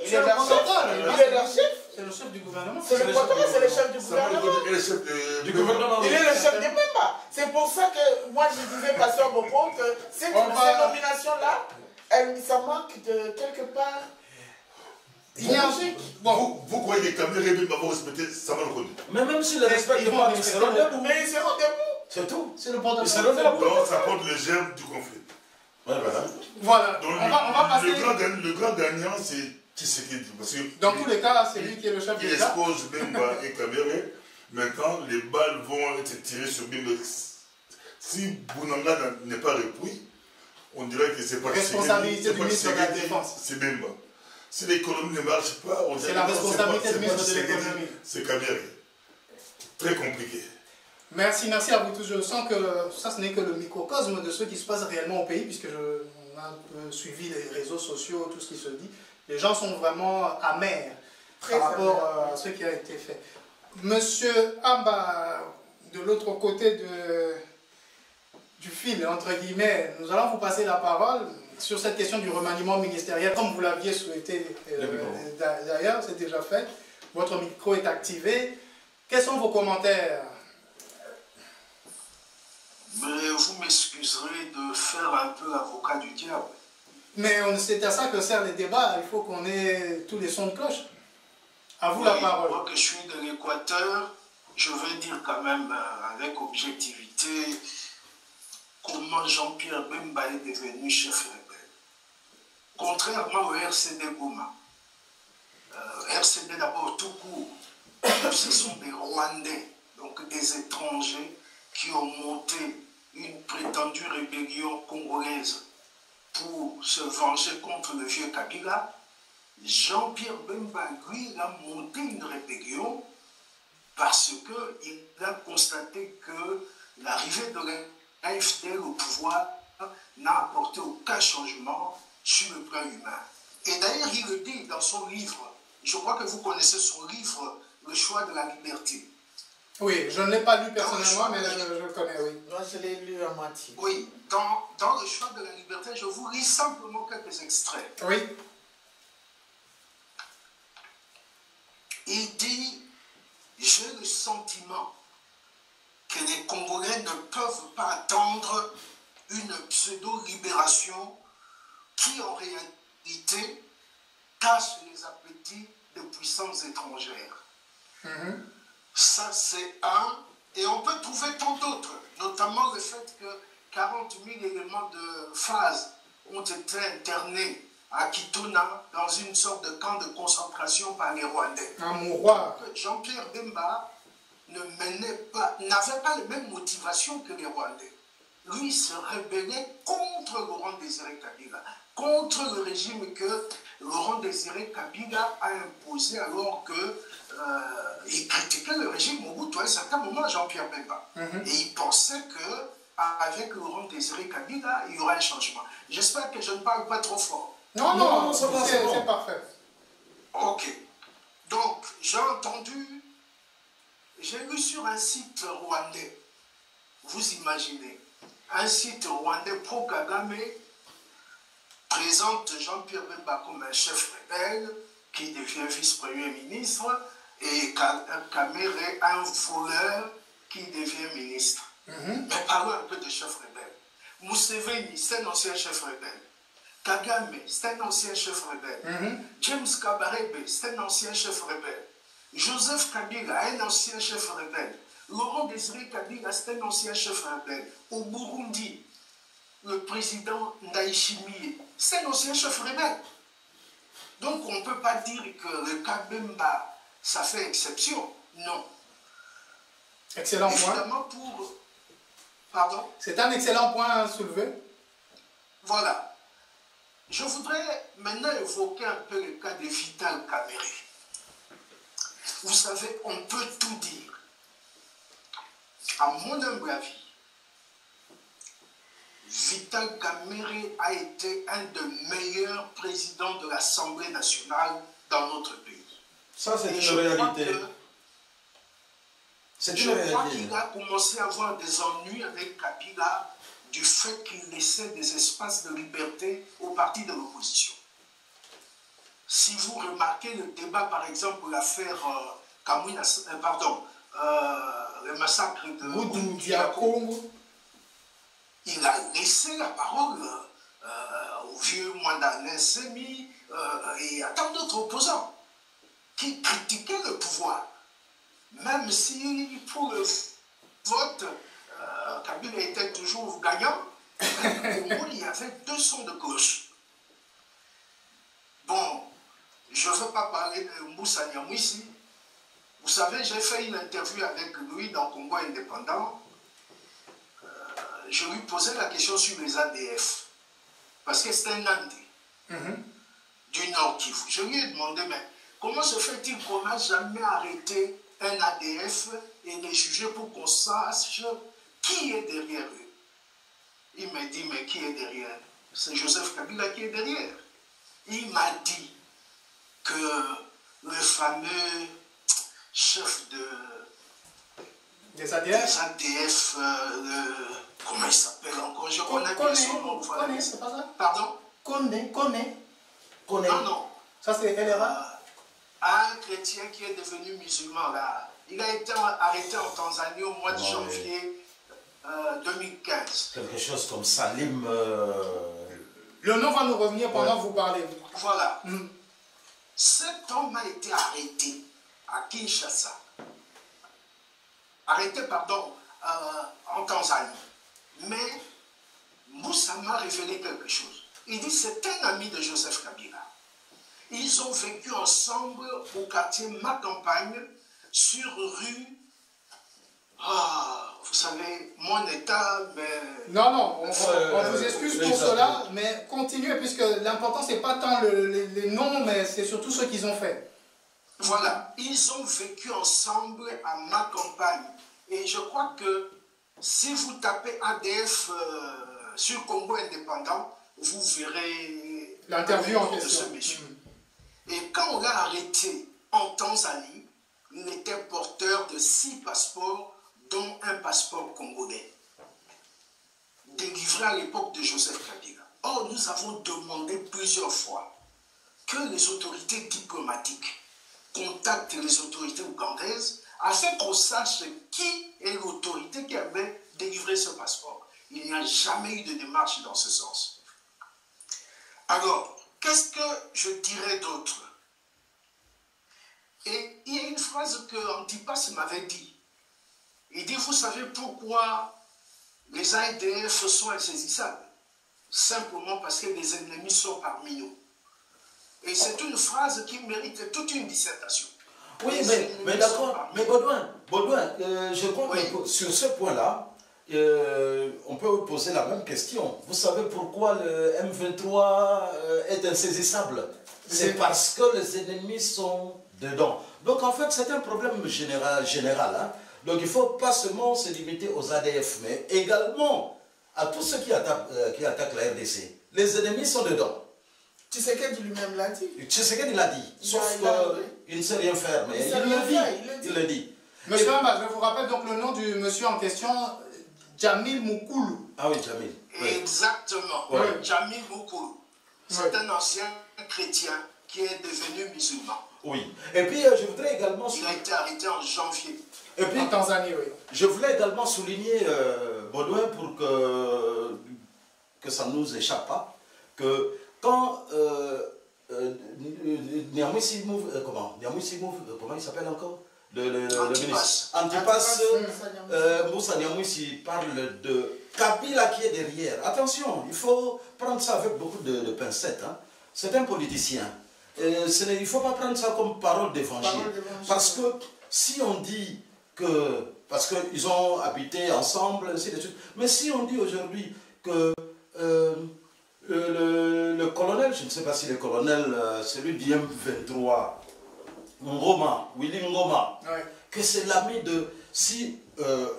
Il est leur chef. C'est le chef du gouvernement. C'est le chef du gouvernement. Il est le chef du gouvernement. Il est le chef de Bemba. C'est pour ça que moi je disais, Pasteur Bobo, que ces nominations-là, ça manque de quelque part. Vous croyez que Kamere et Bemba vont respecter Sama Lukonde? Mais même s'ils ne respectent pas, ils seront debout. Mais ils seront debout. C'est tout. C'est le porte-parole. Ils seront debout. Donc ça porte le germe du conflit. Voilà. Donc, on va passer. Le grand gagnant, c'est Tshisekedi. Dans tous les cas, c'est lui qui est le chef de l'État. Il expose Bemba et Kamere. Maintenant, les balles vont être tirées sur Bemba. Si Bounanga n'est pas repris, on dirait que c'est pas responsabilité du ministre de la Défense. C'est Bemba. Si l'économie ne marche pas, on dirait c'est la responsabilité du ministre de l'économie. C'est Kamere. Très compliqué. Merci à vous tous. Je sens que ça, ce n'est que le microcosme de ce qui se passe réellement au pays, puisque on a un peu suivi les réseaux sociaux, tout ce qui se dit. Les gens sont vraiment amers par rapport à ce qui a été fait. Monsieur Amba, de l'autre côté du fil, entre guillemets, nous allons vous passer la parole sur cette question du remaniement ministériel, comme vous l'aviez souhaité d'ailleurs, c'est déjà fait. Votre micro est activé. Quels sont vos commentaires? Mais vous m'excuserez de faire un peu avocat du diable. Mais c'est à ça que servent les débats, il faut qu'on ait tous les sons de cloche. À vous la parole. Moi que je suis de l'Équateur, je veux dire quand même avec objectivité comment Jean-Pierre Bemba est devenu chef rebelle. Contrairement au RCD Goma. RCD d'abord tout court, ce sont des Rwandais, donc des étrangers qui ont monté une prétendue rébellion congolaise pour se venger contre le vieux Kabila. Jean-Pierre Bemba, lui, il a monté une rébellion parce qu'il a constaté que l'arrivée de l'AFDL au pouvoir n'a apporté aucun changement sur le plan humain. Et d'ailleurs, il le dit dans son livre, je crois que vous connaissez son livre, Le choix de la liberté. Oui, je ne l'ai pas lu personnellement, mais je le connais, oui. Moi, je l'ai lu à moitié. Oui, dans le choix de la liberté, je vous lis simplement quelques extraits. Oui. Il dit, j'ai le sentiment que les Congolais ne peuvent pas attendre une pseudo-libération qui, en réalité, cache les appétits de puissances étrangères. Ça, c'est un. Et on peut trouver tant d'autres, notamment le fait que 40 000 éléments de phase ont été internés à Kituna dans une sorte de camp de concentration par les Rwandais. Un mouroir. Jean-Pierre Bemba n'avait pas les mêmes motivations que les Rwandais. Lui se rébellait contre Laurent Désiré Kabila, contre le régime que Laurent Désiré Kabila a imposé alors que il critiquait le régime Mobutu à un certain moment, Jean-Pierre Bemba. Et il pensait qu'avec Laurent Désiré Kabila, il y aura un changement. J'espère que je ne parle pas trop fort. Non, c'est parfait. Ok. Donc, j'ai lu sur un site rwandais, vous imaginez, un site rwandais pro-Kagame présente Jean-Pierre Bemba comme un chef rebelle qui devient vice-premier ministre et Kamere un voleur qui devient ministre. Mais parlons un peu de chef rebelle. Museveni, c'est un ancien chef rebelle. Kagame, c'est un ancien chef rebelle. James Kabarebe, c'est un ancien chef rebelle. Joseph Kabila, un ancien chef rebelle. Laurent Désiré Kabila, c'est un ancien chef rebelle. Au Burundi, le président Ndayishimiye, c'est un ancien chef rebelle. Donc on ne peut pas dire que le cas Bemba, ça fait exception. Non. Excellent point. Évidemment pour... Pardon? C'est un excellent point à soulever. Voilà. Je voudrais maintenant évoquer un peu le cas de Vital Kamerhe. Vous savez, on peut tout dire. À mon humble avis, Vital Kamerhe a été un des meilleurs présidents de l'Assemblée nationale dans notre pays. Ça, c'est une réalité. Je crois qu'il a commencé à avoir des ennuis avec Kabila du fait qu'il laissait des espaces de liberté au parti de l'opposition. Si vous remarquez le débat, par exemple, l'affaire le massacre de Boudou-Diakongo, il a laissé la parole au vieux Mwandané Semi et à tant d'autres opposants qui critiquaient le pouvoir. Même si pour le vote, Kabila était toujours gagnant, au moins il y avait deux sons de cloche. Bon, je ne veux pas parler de Moussa Niamou ici. Vous savez, j'ai fait une interview avec lui dans Congo indépendant. Je lui posais la question sur les ADF. Parce que c'est un Nandi du Nord Kivu. Je lui ai demandé, mais comment se fait-il qu'on n'a jamais arrêté un ADF et les juger pour qu'on sache qui est derrière eux? Il m'a dit, mais qui est derrière? C'est Joseph Kabila qui est derrière. Il m'a dit que le fameux chef des ADF, comment il s'appelle encore? Je connais bien son nom. Koné, c'est pas ça? Pardon? Koné. Non. Ça, c'est LRA? Un chrétien qui est devenu musulman, là. Il a été arrêté en Tanzanie au mois de janvier 2015. Quelque chose comme Salim... Le nom va nous revenir pendant que vous parlez. Voilà. Cet homme a été arrêté à Kinshasa. Arrêté, pardon, en Tanzanie. Mais Moussa m'a révélé quelque chose. Il dit c'est un ami de Joseph Kabila. Ils ont vécu ensemble au quartier Ma Campagne, sur rue... vous savez, mon état, mais... Non, on vous excuse pour cela, mais continuez, puisque l'important, c'est pas tant les noms, mais c'est surtout ce qu'ils ont fait. Voilà, ils ont vécu ensemble à Ma Campagne. Et je crois que si vous tapez ADF sur Congo indépendant, vous verrez l'interview en de question. ce monsieur. Et quand on l'a arrêté en Tanzanie, il était porteur de 6 passeports, dont un passeport congolais, délivré à l'époque de Joseph Kabila. Or, nous avons demandé plusieurs fois que les autorités diplomatiques contactent les autorités ougandaises afin qu'on sache qui est l'autorité qui avait délivré ce passeport. Il n'y a jamais eu de démarche dans ce sens. Alors, qu'est-ce que je dirais d'autre? Et il y a une phrase que Antipas m'avait dit. Il dit, vous savez pourquoi les ADF sont insaisissables? Simplement parce que les ennemis sont parmi nous. Et c'est une phrase qui mérite toute une dissertation. Oui, mais d'accord. Mais Baudouin, je crois que sur ce point-là, on peut vous poser la même question. Vous savez pourquoi le M23 est insaisissable? C'est parce que les ennemis sont dedans. Donc en fait, c'est un problème général. Hein. Donc il ne faut pas seulement se limiter aux ADF, mais également à tous ceux qui attaquent la RDC. Les ennemis sont dedans. Tshisekedi lui-même l'a dit. Tshisekedi l'a dit, sauf qu'il ne sait rien faire, mais il le dit. Monsieur Amba, je vous rappelle donc le nom du monsieur en question, Djamil Moukoulou. Ah oui, Djamil. Exactement, oui. Djamil Moukoulou. C'est un ancien chrétien qui est devenu musulman. Oui. Et puis, je voudrais également... Il a été arrêté en janvier. Et puis, en Tanzanie, oui. Je voulais également souligner, Baudouin, pour que ça ne nous échappe pas, que quand Niamouissi Mouv, comment il s'appelle encore le ministre Antipas Moussa Niamouissi parle de Kabila qui est derrière. Attention, il faut prendre ça avec beaucoup de pincettes. Hein. C'est un politicien. Il ne faut pas prendre ça comme parole d'évangile. Parce que si on dit que... Parce qu'ils ont habité ensemble, ainsi de suite. Mais si on dit aujourd'hui que le colonel, je ne sais pas si le colonel, celui d'IM23, Willy Ngoma, ouais, que c'est l'ami de... Si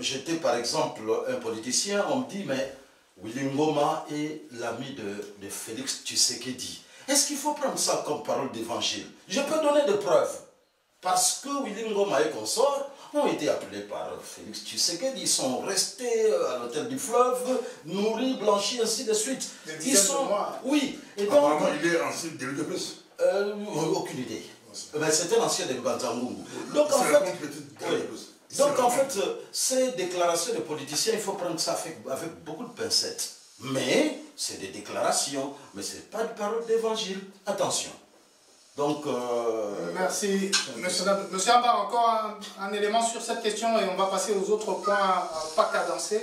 j'étais par exemple un politicien, on me dit, mais Willy Ngoma est l'ami de Félix Tshisekedi. Est-ce qu'il faut prendre ça comme parole d'évangile? Je peux donner des preuves. Parce que Willy Ngoma et consorts ont été appelés par Félix Tshisekedi, ils sont restés à l'hôtel du fleuve, nourris, blanchis, ainsi de suite. Ils sont... Oui. Et donc, apparemment, il est ancien de plus. Aucune idée. Mais c'était l'ancien de Mbanzangungu. Donc en fait, ces déclarations de politiciens, il faut prendre ça avec beaucoup de pincettes. Mais c'est des déclarations, mais ce n'est pas une parole d'évangile. Attention. Donc, merci. Monsieur Amba, encore un élément sur cette question et on va passer aux autres points pas cadencés.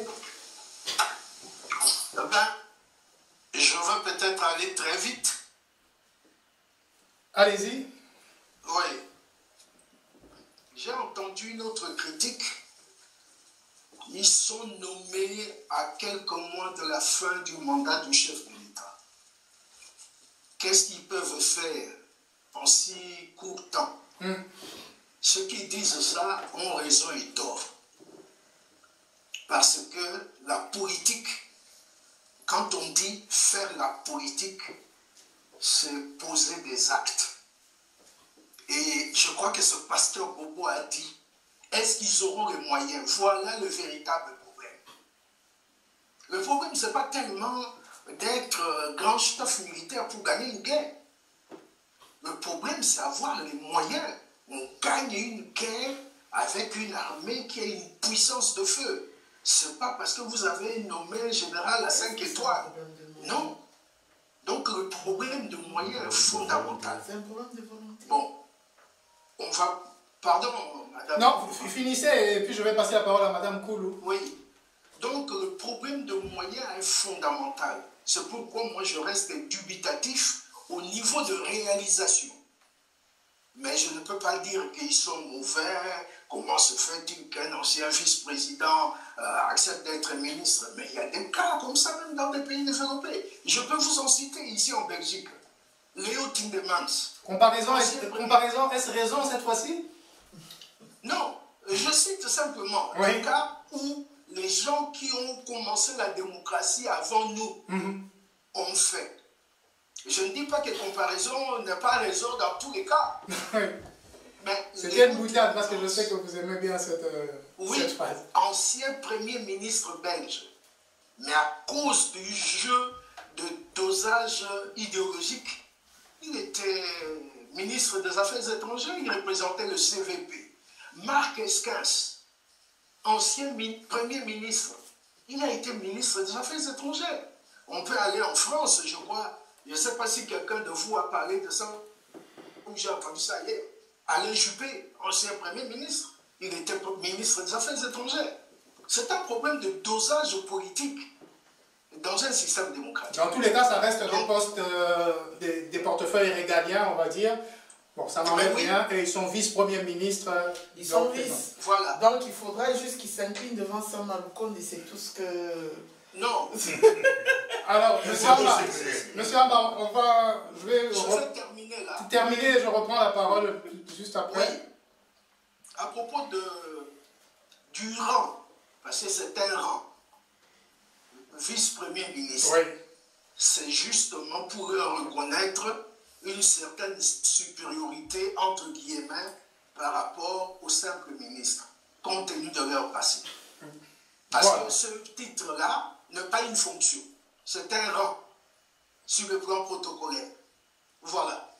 Eh ben, je veux peut-être aller très vite. Allez-y. Oui. J'ai entendu une autre critique. Ils sont nommés à quelques mois de la fin du mandat du chef de l'État. Qu'est-ce qu'ils peuvent faire en si court temps? Ceux qui disent ça ont raison et tort. Parce que la politique, quand on dit faire la politique, c'est poser des actes. Et je crois que ce pasteur Bobo a dit, est-ce qu'ils auront les moyens? Voilà le véritable problème. Le problème, ce n'est pas tellement d'être grand chef militaire pour gagner une guerre. Le problème, c'est avoir les moyens. On gagne une guerre avec une armée qui a une puissance de feu. Ce n'est pas parce que vous avez nommé un général à 5 étoiles. Non. Donc le problème de moyens est fondamental. C'est un problème de volonté. Bon, on va... Pardon, madame. Non, vous finissez et puis je vais passer la parole à madame Koulou. Oui. Donc le problème de moyens est fondamental. C'est pourquoi moi je reste dubitatif au niveau de réalisation. Mais je ne peux pas dire qu'ils sont mauvais. Comment se fait-il qu'un ancien vice-président accepte d'être ministre? Mais il y a des cas comme ça même dans des pays développés. Je peux vous en citer ici en Belgique. Léo Tindemans. Comparaison, est-ce raison cette fois-ci? Non, je cite simplement un cas où les gens qui ont commencé la démocratie avant nous ont fait. Je ne dis pas que comparaison n'est pas raison dans tous les cas. C'était une boutade parce que je sais que vous aimez bien cette phrase. Ancien Premier ministre belge. Mais à cause du jeu de dosage idéologique, il était ministre des Affaires étrangères, il représentait le CVP. Marc Esquens, ancien Premier ministre, il a été ministre des Affaires étrangères. On peut aller en France, je crois. Je ne sais pas si quelqu'un de vous a parlé de ça, ou j'ai entendu ça hier. Alain Juppé, ancien Premier ministre, il était ministre des Affaires étrangères. C'est un problème de dosage politique dans un système démocratique. Dans tous les cas, ça reste des postes, des portefeuilles régaliens, on va dire. Bon, ça n'enlève rien. Et ils sont vice-premiers ministres. Ils sont vice. Voilà. Donc il faudrait juste qu'ils s'inclinent devant Sam Malukonde et c'est tout ce que... Non. Alors, monsieur Amba, je vais terminer là. Terminer, je reprends la parole juste après. Oui. À propos du rang, parce que c'est un rang, vice-premier ministre, oui. C'est justement pour reconnaître une certaine supériorité, entre guillemets, par rapport au simple ministre, compte tenu de leur passé. Parce que ce titre-là n'est pas une fonction, c'est un rang sur le plan protocolaire. Voilà.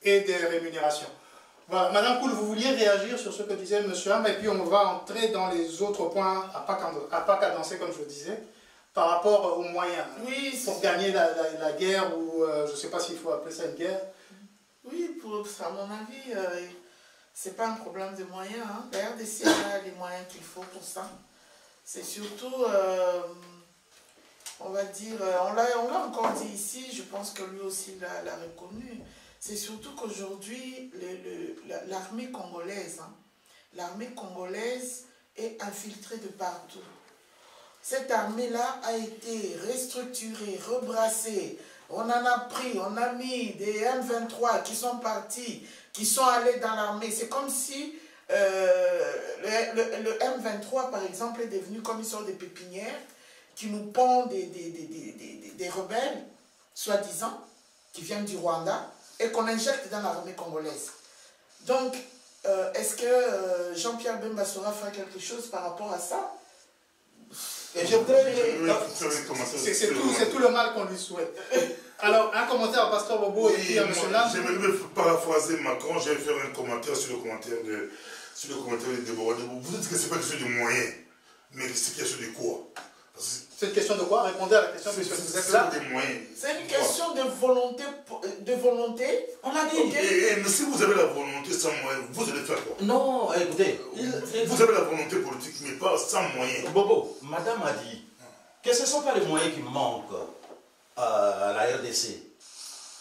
Et des rémunérations. Voilà. Madame Koul, vous vouliez réagir sur ce que disait M. Ham, et puis on va entrer dans les autres points à pas cadencer, comme je le disais, par rapport aux moyens. Oui, pour gagner la guerre, ou je ne sais pas s'il faut appeler ça une guerre. Oui, à mon avis, c'est pas un problème de moyens. Hein. La RDC a les moyens qu'il faut pour ça. C'est surtout, on va dire, on l'a encore dit ici, je pense que lui aussi l'a reconnu. C'est surtout qu'aujourd'hui, l'armée congolaise, est infiltrée de partout. Cette armée-là a été restructurée, rebrassée. On en a pris, on a mis des M23 qui sont partis, qui sont allés dans l'armée. C'est comme si le M23, par exemple, est devenu comme une sorte de pépinière qui nous pond des rebelles, soi-disant, qui viennent du Rwanda, et qu'on injecte dans l'armée congolaise. Donc, est-ce que Jean-Pierre Bemba saura faire quelque chose par rapport à ça? Et je voudrais... C'est tout le mal qu'on lui souhaite. Alors, un commentaire à Pasteur Bobo et puis à M. Lam. J'aimerais paraphraser Macron, je vais faire un commentaire sur le commentaire de Déborah. Vous dites que ce n'est pas question de moyens, mais c'est question de quoi? C'est une question de quoi? Répondez à la question puisque vous êtes là. C'est une question de volonté. On a dit. Mais si vous avez la volonté sans moyens, vous allez faire quoi? Non, écoutez. Vous avez la volonté politique, mais pas sans moyens. Bobo, madame a dit que ce ne sont pas les moyens qui manquent à la RDC.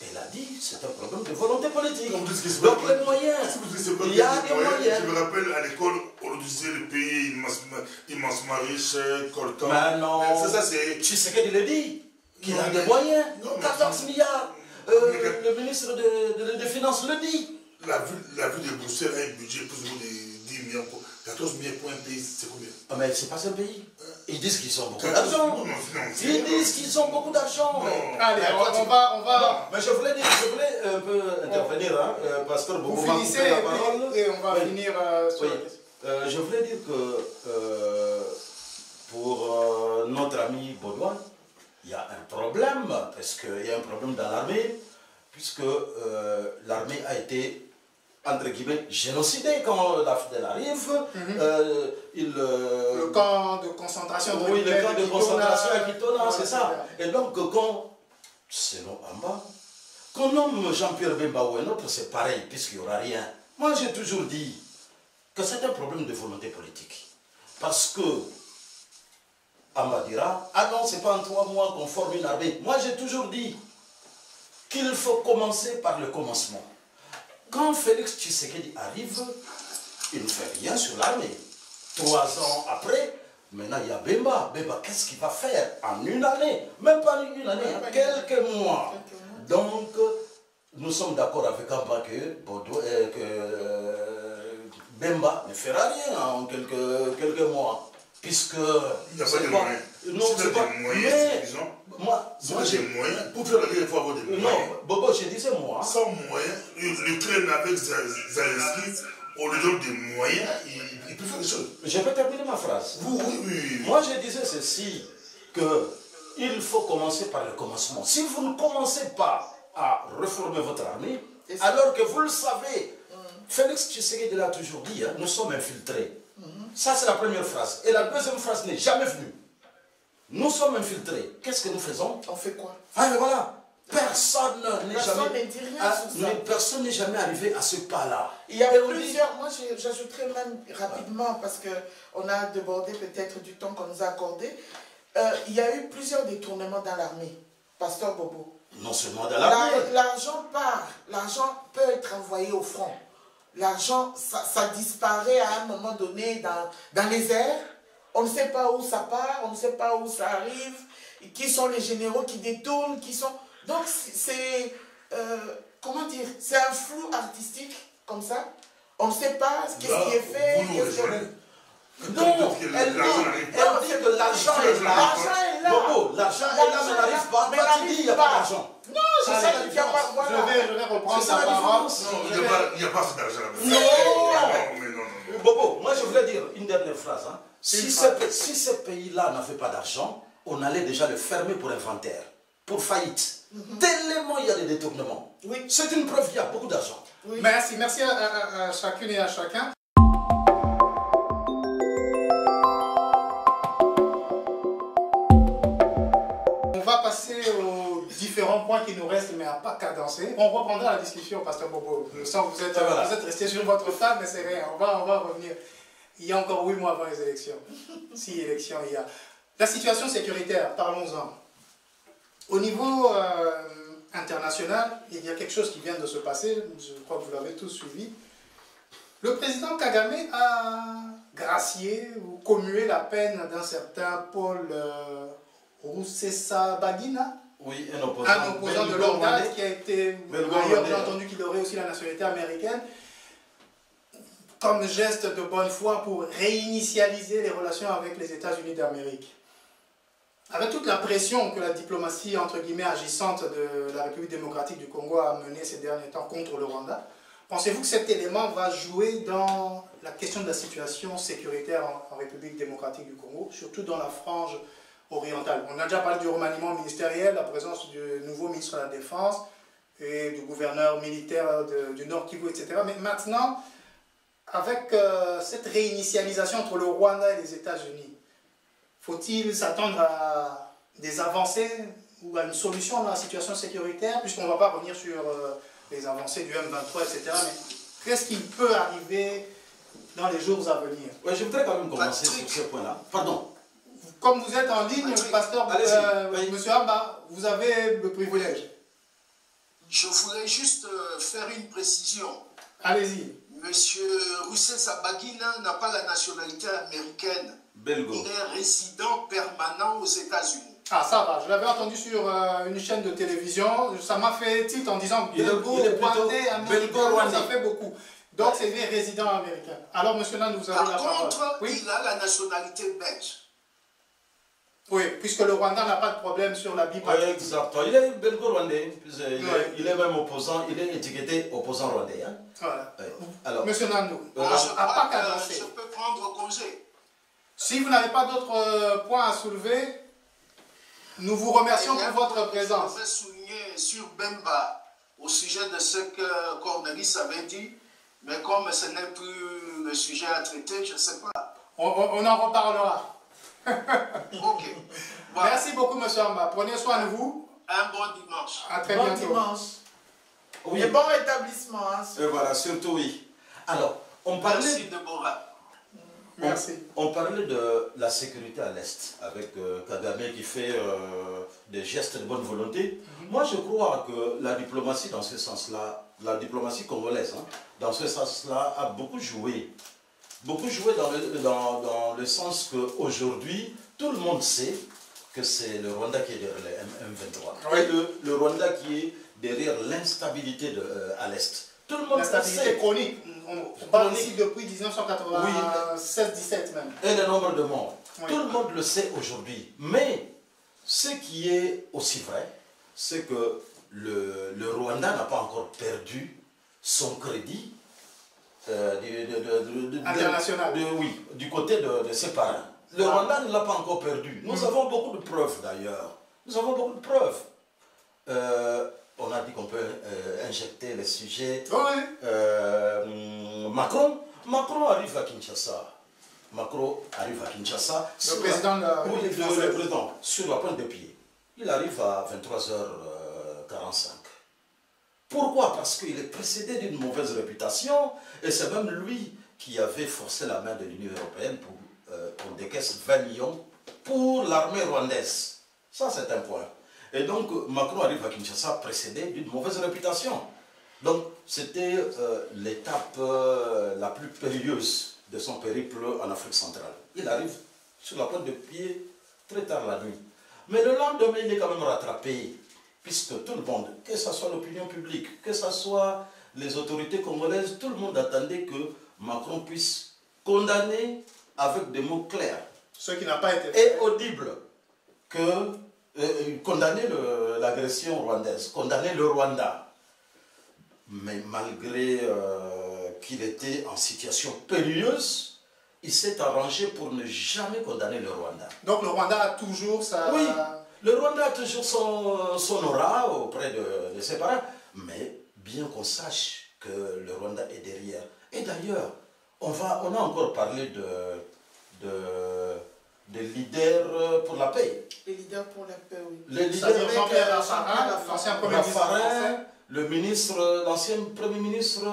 Elle a dit que c'est un problème de volonté politique. Donc les moyens, il y a des moyens. Je me rappelle à l'école, on disait le pays immensément riche, coltant. Mais non, tu sais qu'il le dit, qu'il a des moyens, 14 milliards. Le ministre des Finances le dit. La ville de Bruxelles a un budget plus ou moins de 10 millions. 14 millions pour un pays, c'est combien? Ah mais c'est pas un pays. Ils disent qu'ils ont beaucoup d'argent. Ils disent qu'ils ont beaucoup d'argent. Allez, on va... Non, mais je voulais un peu intervenir, hein, parce que vous finissez et on va finir sur la question. Je voulais dire que pour notre ami Baudouin, il y a un problème, parce qu'il y a un problème dans l'armée, puisque l'armée a été, entre guillemets, génocidée quand la FDL arrive. Le camp de concentration de oui, le camp de concentration à Kitona, c'est ça. Et donc, quand, selon Amba, qu'on nomme Jean-Pierre Bemba ou un autre, c'est pareil, puisqu'il n'y aura rien. Moi, j'ai toujours dit que c'est un problème de volonté politique. Parce que Amba dira, ah non, c'est pas en 3 mois qu'on forme une armée. Moi, j'ai toujours dit qu'il faut commencer par le commencement. Quand Félix Tshisekedi arrive, il ne fait rien sur l'armée. 3 ans après, maintenant il y a Bemba. Bemba, qu'est-ce qu'il va faire en une année? Même pas une année, quelques mois. Donc, nous sommes d'accord avec Amba que Bemba ne fera rien en quelques mois. Puisque... Il n'y a pas de moyens. Non, c'est pas des moyens, c'est disons. Moi, j'ai des moyens. Pour faire la guerre, il faut avoir des moyens. Non, Bobo, je disais moi. Sans moyens, l'Ukraine avec Zelensky, on lui donne des moyens, il peut faire des choses. Je peux terminer ma phrase. Oui. Moi, je disais ceci, qu'il faut commencer par le commencement. Si vous ne commencez pas à reformer votre armée, alors que vous le savez, Félix Tshisekedi l'a toujours dit, hein, nous sommes infiltrés. Ça, c'est la première phrase. Et la deuxième phrase n'est jamais venue. Nous sommes infiltrés. Qu'est-ce que nous faisons? On fait quoi? Ah, mais voilà. Personne n'est jamais arrivé à ce pas-là. Il y a plusieurs, moi j'ajouterais même rapidement, parce qu'on a débordé peut-être du temps qu'on nous a accordé. Il y a eu plusieurs détournements dans l'armée, Pasteur Bobo. Non seulement dans l'armée. L'argent part, l'argent peut être envoyé au front. L'argent, ça disparaît à un moment donné dans les airs. On ne sait pas où ça part, on ne sait pas où ça arrive. Qui sont les généraux qui détournent, qui sont... Donc c'est, comment dire, c'est un flou artistique comme ça. On ne sait pas qu'est-ce qui est fait. Non, elle dit que l'argent est là. L'argent est là. Bobo, l'argent est là, mais n'arrive pas. Toi, tu dis qu'il n'y a pas d'argent. Non, c'est ça qu'il n'y a pas. Voilà. Je vais reprendre sa parole. Non, il n'y a pas d'argent. Non. Bobo, moi je voulais dire une dernière phrase. Hein. Si ce pays-là n'avait pas d'argent, on allait déjà le fermer pour inventaire, pour faillite. Tellement il y a des détournements. Oui. C'est une preuve qu'il y a beaucoup d'argent. Oui. Merci à chacune et à chacun. On va passer aux différents points qui nous restent, mais à pas cadencer. On reprendra la discussion, Pasteur Bobo. Je sens que vous êtes resté sur votre table, mais c'est rien. On va revenir. Il y a encore 8 mois avant les élections. Si élections il y a. La situation sécuritaire, parlons-en. Au niveau international, il y a quelque chose qui vient de se passer, je crois que vous l'avez tous suivi. Le président Kagame a gracié ou commué la peine d'un certain Paul Rusesabagina, Oui, un opposant de longue date qui a été, d'ailleurs j'ai entendu qu'il aurait aussi la nationalité américaine, comme geste de bonne foi pour réinitialiser les relations avec les États-Unis d'Amérique. Avec toute la pression que la diplomatie, entre guillemets, agissante de la République démocratique du Congo a menée ces derniers temps contre le Rwanda, pensez-vous que cet élément va jouer dans la question de la situation sécuritaire en République démocratique du Congo, surtout dans la frange orientale? On a déjà parlé du remaniement ministériel, la présence du nouveau ministre de la Défense et du gouverneur militaire du Nord Kivu, etc. Mais maintenant, avec cette réinitialisation entre le Rwanda et les États-Unis, faut-il s'attendre à des avancées ou à une solution dans la situation sécuritaire, puisqu'on ne va pas revenir sur les avancées du M23, etc. Mais qu'est-ce qui peut arriver dans les jours à venir? Ouais, je voudrais quand même commencer sur ce point-là. Pardon. Comme vous êtes en ligne, Pasteur, Monsieur Amba, vous avez le privilège. Je voulais juste faire une précision. Allez-y. Monsieur Rusesabagina n'a pas la nationalité américaine. Belgo. Il est résident permanent aux États-Unis. Ah, ça va. Je l'avais entendu sur une chaîne de télévision. Ça m'a fait titre en disant Belgo, Rwandais, américain, ça fait beaucoup. Donc, c'est des résidents américains. Alors, monsieur Land, vous avez la parole. Par contre, oui? il a la nationalité belge. Oui, puisque le Rwanda n'a pas de problème sur la bipatrie. Oui, exactement. Il est belgo-rwandais. Il est même opposant. Il est étiqueté opposant rwandais. Hein? Voilà. Oui. Alors, monsieur Nandou, Je peux prendre congé. Si vous n'avez pas d'autres points à soulever, nous vous remercions pour votre présence. Je vais souligner sur Bemba au sujet de ce que Cornelis avait dit, mais comme ce n'est plus le sujet à traiter, je ne sais pas. On en reparlera. Ok. Voilà. Merci beaucoup, monsieur Amba. Prenez soin de vous. Un bon dimanche. À très Bon bientôt. dimanche. oui. Et bon rétablissement. Hein, Voilà, surtout oui. Alors, on parlait... Merci Deborah. Merci. On parlait de la sécurité à l'Est, avec Kagame qui fait des gestes de bonne volonté. Moi, je crois que la diplomatie, dans ce sens-là, la diplomatie congolaise, hein, dans ce sens-là, a beaucoup joué. Beaucoup joué dans le sens qu'aujourd'hui, tout le monde sait que c'est le Rwanda qui est derrière le M23. Oui. Et le Rwanda qui est derrière l'instabilité à l'Est. Tout le monde L'instabilité sait. chronique. On parle ici depuis 1996-17 même. Et le nombre de morts. Oui. Tout le monde le sait aujourd'hui. Mais ce qui est aussi vrai, c'est que le Rwanda n'a pas encore perdu son crédit international. Oui, du côté de ses parents. Le Rwanda ne l'a pas encore perdu. Nous avons beaucoup de preuves d'ailleurs. Nous avons beaucoup de preuves. On a dit qu'on peut injecter les sujets. Macron arrive à Kinshasa. Le président le président, sur la pointe de pied. Il arrive à 23h45. Pourquoi? Parce qu'il est précédé d'une mauvaise réputation et c'est même lui qui avait forcé la main de l'Union européenne pour des caisses 20 millions pour l'armée rwandaise. Ça, c'est un point. Et donc, Macron arrive à Kinshasa précédé d'une mauvaise réputation. Donc, c'était l'étape la plus périlleuse de son périple en Afrique centrale. Il arrive sur la pointe de pied très tard la nuit. Mais le lendemain, il est quand même rattrapé, puisque tout le monde, que ce soit l'opinion publique, que ce soit les autorités congolaises, tout le monde attendait que Macron puisse condamner avec des mots clairs. Ce qui n'a pas été fait. Et audible, condamner l'agression rwandaise, condamner le Rwanda. Mais malgré qu'il était en situation périlleuse, il s'est arrangé pour ne jamais condamner le Rwanda. Donc le Rwanda a toujours sa... Oui, le Rwanda a toujours son aura auprès de ses parents, mais bien qu'on sache que le Rwanda est derrière. Et d'ailleurs, on a encore parlé des leaders pour la paix. Les leaders pour la paix, oui. Les leaders Jean-Pierre Raffarin, l'ancien premier ministre français. L'ancien premier ministre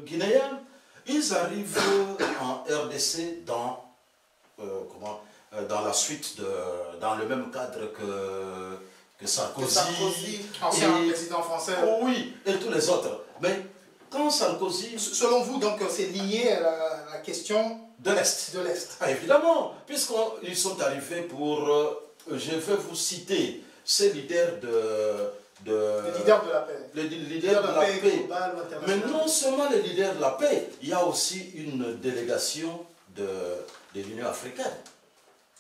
guinéen, ils arrivent en RDC dans la suite, dans le même cadre que Sarkozy. Ancien président français. Oui, et tous les autres. Mais quand Sarkozy... Selon vous, donc, c'est lié à la question de l'Est. De l'Est. Ah, évidemment, puisqu'ils sont arrivés pour... je vais vous citer ces leaders les leaders de la paix. Les leaders de la paix. Mais non seulement les leaders de la paix, il y a aussi une délégation de l'Union africaine.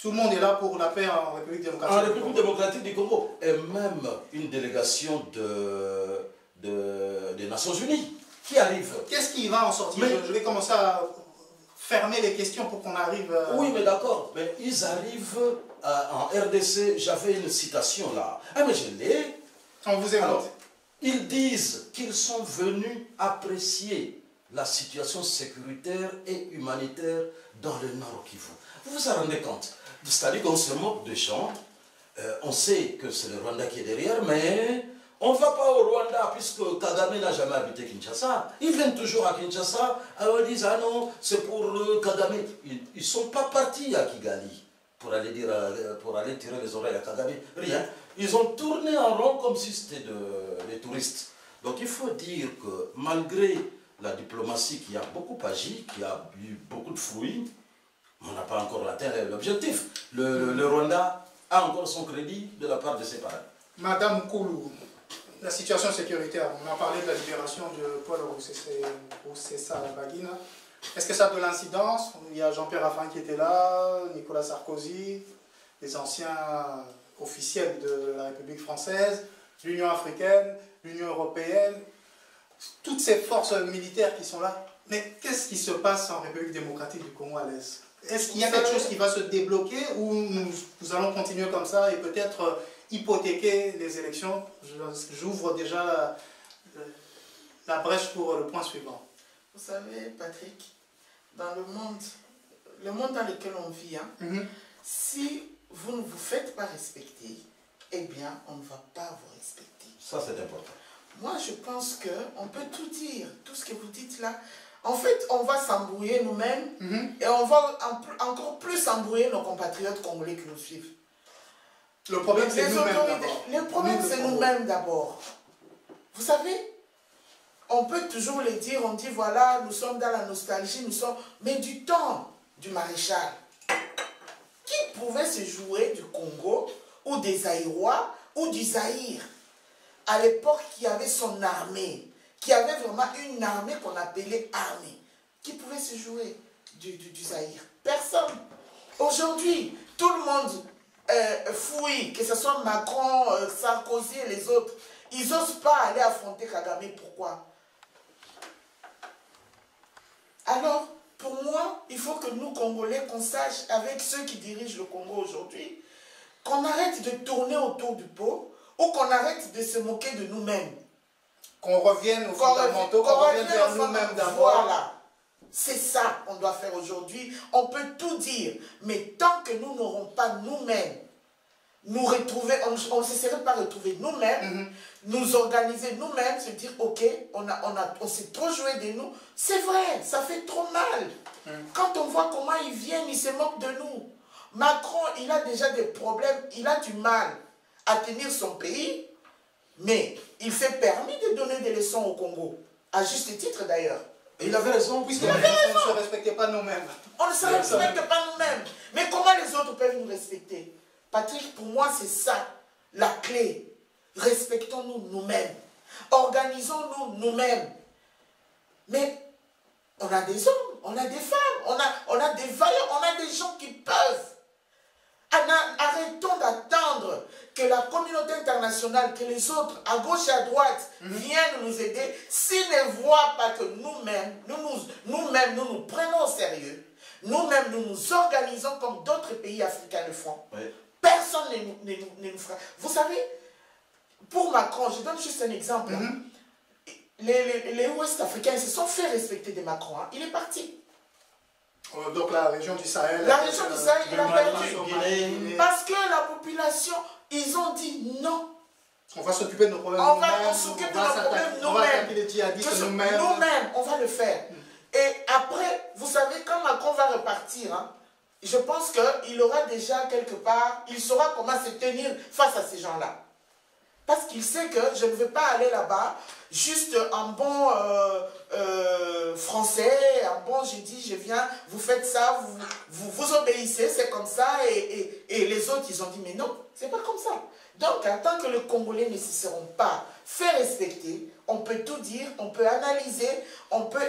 Tout le monde est là pour la paix en République démocratique. En République démocratique du Congo. Et même une délégation des Nations Unies qui arrive. Qu'est-ce qui va en sortir? Je vais commencer à fermer les questions pour qu'on arrive... Oui, mais d'accord. Mais ils arrivent en RDC. J'avais une citation là. Ah, mais je l'ai. On vous écoute. Alors, ils disent qu'ils sont venus apprécier la situation sécuritaire et humanitaire dans le Nord Kivu. Vous vous en rendez compte? C'est-à-dire qu'on se moque de gens. On sait que c'est le Rwanda qui est derrière, mais on ne va pas au Rwanda puisque Kagame n'a jamais habité Kinshasa. Ils viennent toujours à Kinshasa. Alors ils disent, ah non, c'est pour Kagame. Ils ne sont pas partis à Kigali pour aller tirer les oreilles à Kagame. Rien. Ils ont tourné en rond comme si c'était des touristes. Donc il faut dire que malgré la diplomatie qui a beaucoup agi, qui a eu beaucoup de fruits, on n'a pas encore atteint l'objectif. Le Rwanda a encore son crédit de la part de ses parents. Madame Koulou, la situation sécuritaire, on a parlé de la libération de Paul Rusesabagina. Est-ce que ça a de l'incidence? Il y a Jean-Pierre Raffarin qui était là, Nicolas Sarkozy, les anciens officiels de la République française, l'Union africaine, l'Union européenne, toutes ces forces militaires qui sont là. Mais qu'est-ce qui se passe en République démocratique du Congo à l'Est? Est-ce qu'il y a quelque chose qui va se débloquer ou nous allons continuer comme ça et peut-être hypothéquer les élections? J'ouvre déjà la brèche pour le point suivant. Vous savez, Patrick, dans le monde dans lequel on vit, si vous ne vous faites pas respecter, eh bien, on ne va pas vous respecter. Ça, c'est important. Moi, je pense qu'on peut tout dire, tout ce que vous dites là. En fait, on va s'embrouiller nous-mêmes et on va encore plus s'embrouiller nos compatriotes congolais qui nous suivent. Le problème, c'est nous-mêmes d'abord. Le problème, c'est nous-mêmes d'abord. Vous savez, on peut toujours le dire, on dit voilà, nous sommes dans la nostalgie, mais du temps du maréchal, qui pouvait se jouer du Congo ou des Zaïrois ou du Zaïre à l'époque qui avait son armée, qui avait vraiment une armée qu'on appelait armée, qui pouvait se jouer du Zaïre? Personne. Aujourd'hui, tout le monde fouille, que ce soit Macron, Sarkozy et les autres. Ils n'osent pas aller affronter Kagame. Pourquoi? Alors, pour moi, il faut que nous, Congolais, qu'on sache avec ceux qui dirigent le Congo aujourd'hui, qu'on arrête de tourner autour du pot ou qu'on arrête de se moquer de nous-mêmes. Qu'on revienne aux fondamentaux, qu'on revienne vers nous-mêmes d'abord. Voilà. C'est ça qu'on doit faire aujourd'hui. On peut tout dire, mais tant que nous n'aurons pas nous-mêmes nous retrouver, on ne se serait pas retrouver nous-mêmes, nous organiser nous-mêmes, se dire ok, on s'est trop joué de nous. C'est vrai, ça fait trop mal. Quand on voit comment ils viennent, ils se moquent de nous. Macron, il a déjà des problèmes, il a du mal à tenir son pays, mais il s'est permis de donner des leçons au Congo, à juste titre d'ailleurs. Il avait raison, puisqu'on ne se respectait pas nous-mêmes. On ne se respecte pas nous-mêmes. Mais comment les autres peuvent nous respecter? Patrick, pour moi, c'est ça, la clé. Respectons-nous nous-mêmes. Organisons-nous nous-mêmes. Mais on a des hommes, on a des femmes, on a des vaillants, on a des gens qui peuvent. Arrêtons d'attendre que la communauté internationale, que les autres, à gauche et à droite, viennent nous aider, s'ils ne voient pas que nous-mêmes, nous nous prenons au sérieux, nous-mêmes, nous nous organisons comme d'autres pays africains le font. Oui. Personne ne nous fera. Vous savez, pour Macron, je donne juste un exemple. Les Ouest-Africains se sont fait respecter de Macron. Hein. Il est parti. Donc la région du Sahel. La région du Sahel, il a perdu. Parce que la population, ils ont dit non. On va s'occuper de nos problèmes nous-mêmes. On s'occupe de nos problèmes nous-mêmes. Nous-mêmes, on va le faire. Et après, vous savez, quand Macron va repartir, hein, je pense qu'il aura déjà quelque part, il saura comment se tenir face à ces gens-là. Parce qu'il sait que je ne vais pas aller là-bas, juste un bon français, un bon, j'ai dit, je viens, vous faites ça, vous obéissez, c'est comme ça, et les autres, ils ont dit, mais non, c'est pas comme ça. Donc, tant que les Congolais ne se seront pas fait respecter, on peut tout dire, on peut analyser,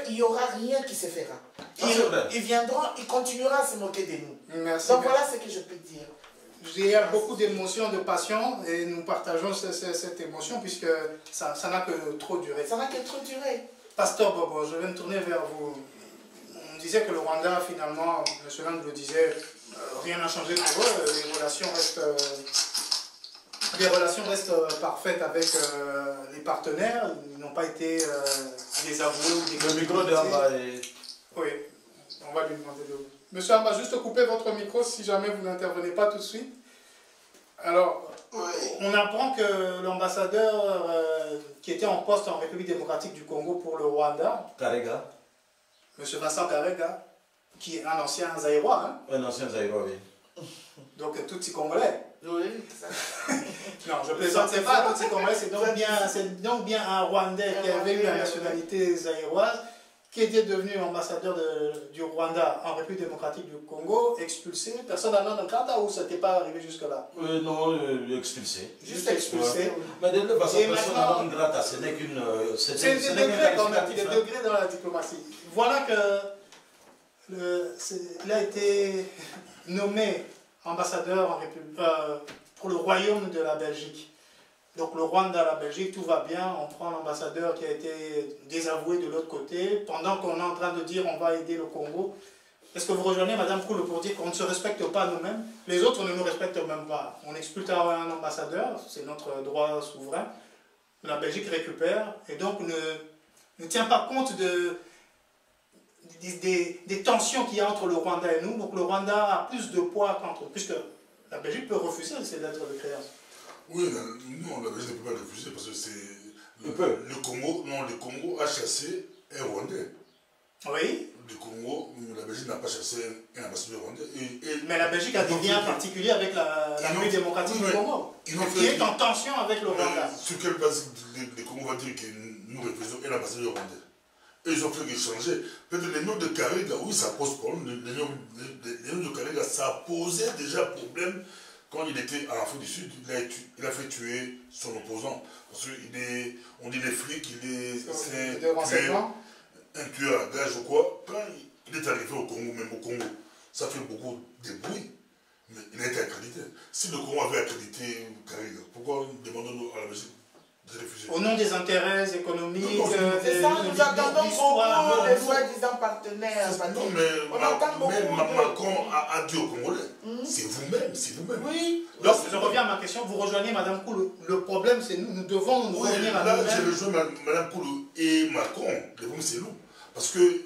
il n'y aura rien qui se fera. Ils viendront, ils continueront à se moquer de nous. Merci. Donc, voilà ce que je peux dire. Il y a beaucoup d'émotions, de passion, et nous partageons cette émotion, puisque ça n'a que trop duré. Ça n'a que trop duré. Pasteur Bobo, je vais me tourner vers vous. On disait que le Rwanda, finalement, M. Lang le disait, rien n'a changé pour eux, les relations restent parfaites avec les partenaires, ils n'ont pas été désavoués ou dégradés. Le micro de Amba est... Oui, on va lui demander de... Monsieur Amba, juste couper votre micro si jamais vous n'intervenez pas tout de suite. Alors, on apprend que l'ambassadeur qui était en poste en République démocratique du Congo pour le Rwanda, Karega, Monsieur Vincent Karega, qui est un ancien Zaïrois, hein? Un ancien Zaïrois, oui. Donc Tutsi Congolais. Oui, ça. Non, je plaisante, c'est pas Tutsi Congolais, c'est donc bien un Rwandais qui avait eu la nationalité zaïroise, qui était devenu ambassadeur du Rwanda en République démocratique du Congo, expulsé. Personne n'a dans le cadre ou ça n'était pas arrivé jusque-là? Non, expulsé. Juste expulsé. Ouais. Mais de toute façon, personne n'a grata, ce n'est qu'une... C'est des degrés quand même, des degrés dans la diplomatie. Voilà que il a été nommé ambassadeur pour le royaume de la Belgique. Donc le Rwanda, la Belgique, tout va bien, on prend l'ambassadeur qui a été désavoué de l'autre côté, pendant qu'on est en train de dire on va aider le Congo. Est-ce que vous rejoignez Madame Koulou pour dire qu'on ne se respecte pas nous-mêmes? Les autres ne nous respectent même pas. On expulse un ambassadeur, c'est notre droit souverain. La Belgique récupère et donc ne tient pas compte des tensions qu'il y a entre le Rwanda et nous. Donc le Rwanda a plus de poids qu'entre... Puisque la Belgique peut refuser ces lettres de créance. Oui, non, la Belgique ne peut pas refuser parce que c'est... Le Congo a chassé un Rwandais. Oui. Le Congo, la Belgique n'a pas chassé un ambassadeur rwandais. Mais la Belgique a des liens particuliers avec la République démocratique du Congo, qui est en tension avec le Rwanda. Sur quelle base le Congo va dire que nous refusons un ambassadeur rwandais? Et ils ont fait échanger. Peut-être les noms de Karega, oui, ça pose problème. Les noms de Karega, ça a posé déjà problème. Quand il était à l'Afrique du Sud, il a fait tuer son opposant. Parce qu'on dit les flics, c'est un tueur à gage ou quoi. Quand il est arrivé au Congo, même au Congo, ça fait beaucoup de bruit, mais il n'a été accrédité. Si le Congo avait accrédité Kariga, pourquoi demandons-nous à la Belgique de refuser? Au nom des intérêts économiques, c'est ça, nous attendons beaucoup des soi-disant partenaires. Non, mais Macron a dit aux Congolais, c'est vous-même, c'est vous-même. Oui. Donc, je reviens à ma question, vous rejoignez Mme Koulou. Le problème, c'est nous devons nous revenir à nous-mêmes. Là, j'ai rejoint Mme Koulou et Macron, le problème c'est nous. Parce que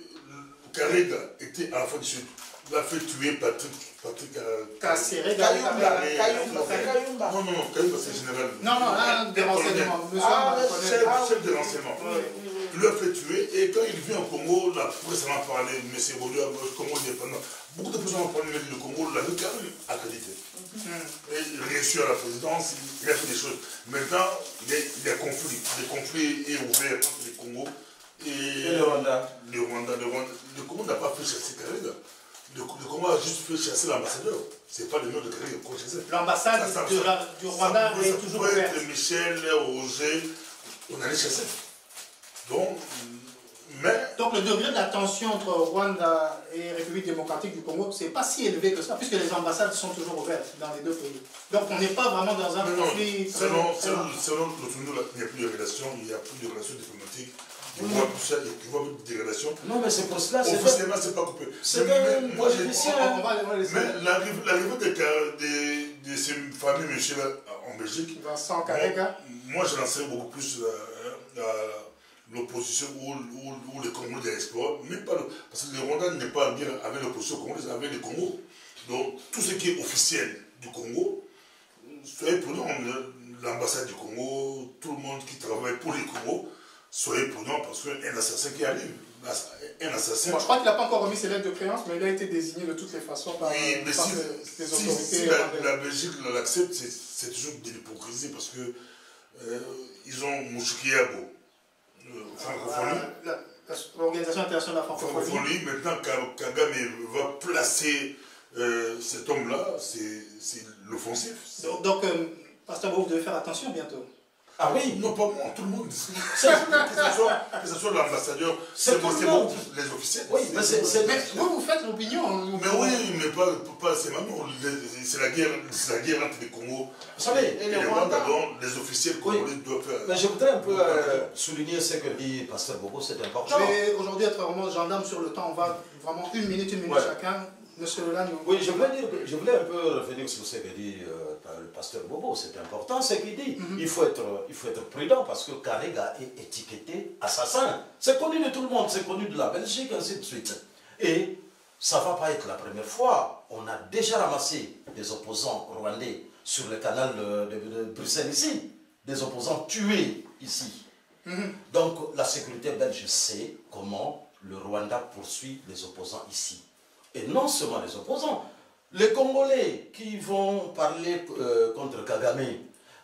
Kariga était à la fois du Sud. Il a fait tuer Patrick Kayumba. Non, Kayumba c'est général. Non, des renseignements. Chef de renseignement. Il l'a fait tuer et quand il vient au Congo, la presse en a parlé, M. Baudouin, le Congo indépendant. Beaucoup de personnes ont parlé du Congo, l'avait quand même accrédité. Et il réussit à la présidence, il a fait des choses. Maintenant, il y a des conflits. Le conflit est ouvert entre le Congo et le Rwanda. Le Congo n'a pas fait chasser Kariga. Le Congo a juste fait chasser l'ambassadeur. Ce n'est pas le nom de Kariga qu'on chassait. L'ambassade du Rwanda est toujours ouverte. Michel, Roger, on allait chasser. Donc le degré de la tension entre Rwanda et République démocratique du Congo, c'est pas si élevé que ça, puisque les ambassades sont toujours ouvertes dans les deux pays. Donc on n'est pas vraiment dans un conflit. Selon l'autonomie, il n'y a plus de relations, il n'y a plus de relations diplomatiques. Il voit tout ça, il voit des relations. Non, mais c'est pour cela. Officiellement, c'est pas coupé. Moi, j'ai dit mais l'arrivée de ces familles, monsieur, en Belgique, Vincent Kariga, moi, je lancerais beaucoup plus l'opposition ou les Congolais de l'export, parce que le Rwanda n'est pas bien avec l'opposition congolaise, avec le Congo. Donc, tout ce qui est officiel du Congo, soyez prudents, l'ambassade du Congo, tout le monde qui travaille pour le Congo, soyez prudents parce qu'un assassin qui arrive, un assassin... Bon, je crois qu'il n'a pas encore remis ses lettres de créance, mais il a été désigné de toutes les façons par les autorités. Si la Belgique l'accepte, c'est toujours de l'hypocrisie parce que ils ont Mouchoukiabo, francophonie. L'Organisation internationale de la francophonie. Maintenant, Kagame va placer cet homme-là, c'est l'offensif. Donc, Pasteur Bobo, vous devez faire attention bientôt. Ah oui, non pas moi, tout le monde. Que ce soit l'ambassadeur, c'est les officiels. Oui, mais vous faites l'opinion. Mais oui, mais pas c'est maintenant. C'est la guerre entre les Congo. Vous savez, et le Rwanda, donc les officiels congolais doivent faire. Mais je voudrais un peu souligner ce que dit Pasteur Bobo, c'est important. Je vais aujourd'hui être vraiment gendarme sur le temps. On va vraiment une minute chacun. Monsieur Leland, oui, je voulais un peu revenir sur ce que dit le pasteur Bobo. C'est important ce qu'il dit. Il faut être prudent parce que Kariga est étiqueté assassin. C'est connu de tout le monde, c'est connu de la Belgique, ainsi de suite. Et ça ne va pas être la première fois. On a déjà ramassé des opposants rwandais sur le canal de Bruxelles ici. Des opposants tués ici. Donc la sécurité belge sait comment le Rwanda poursuit les opposants ici. Et non seulement les opposants, les Congolais qui vont parler contre Kagame,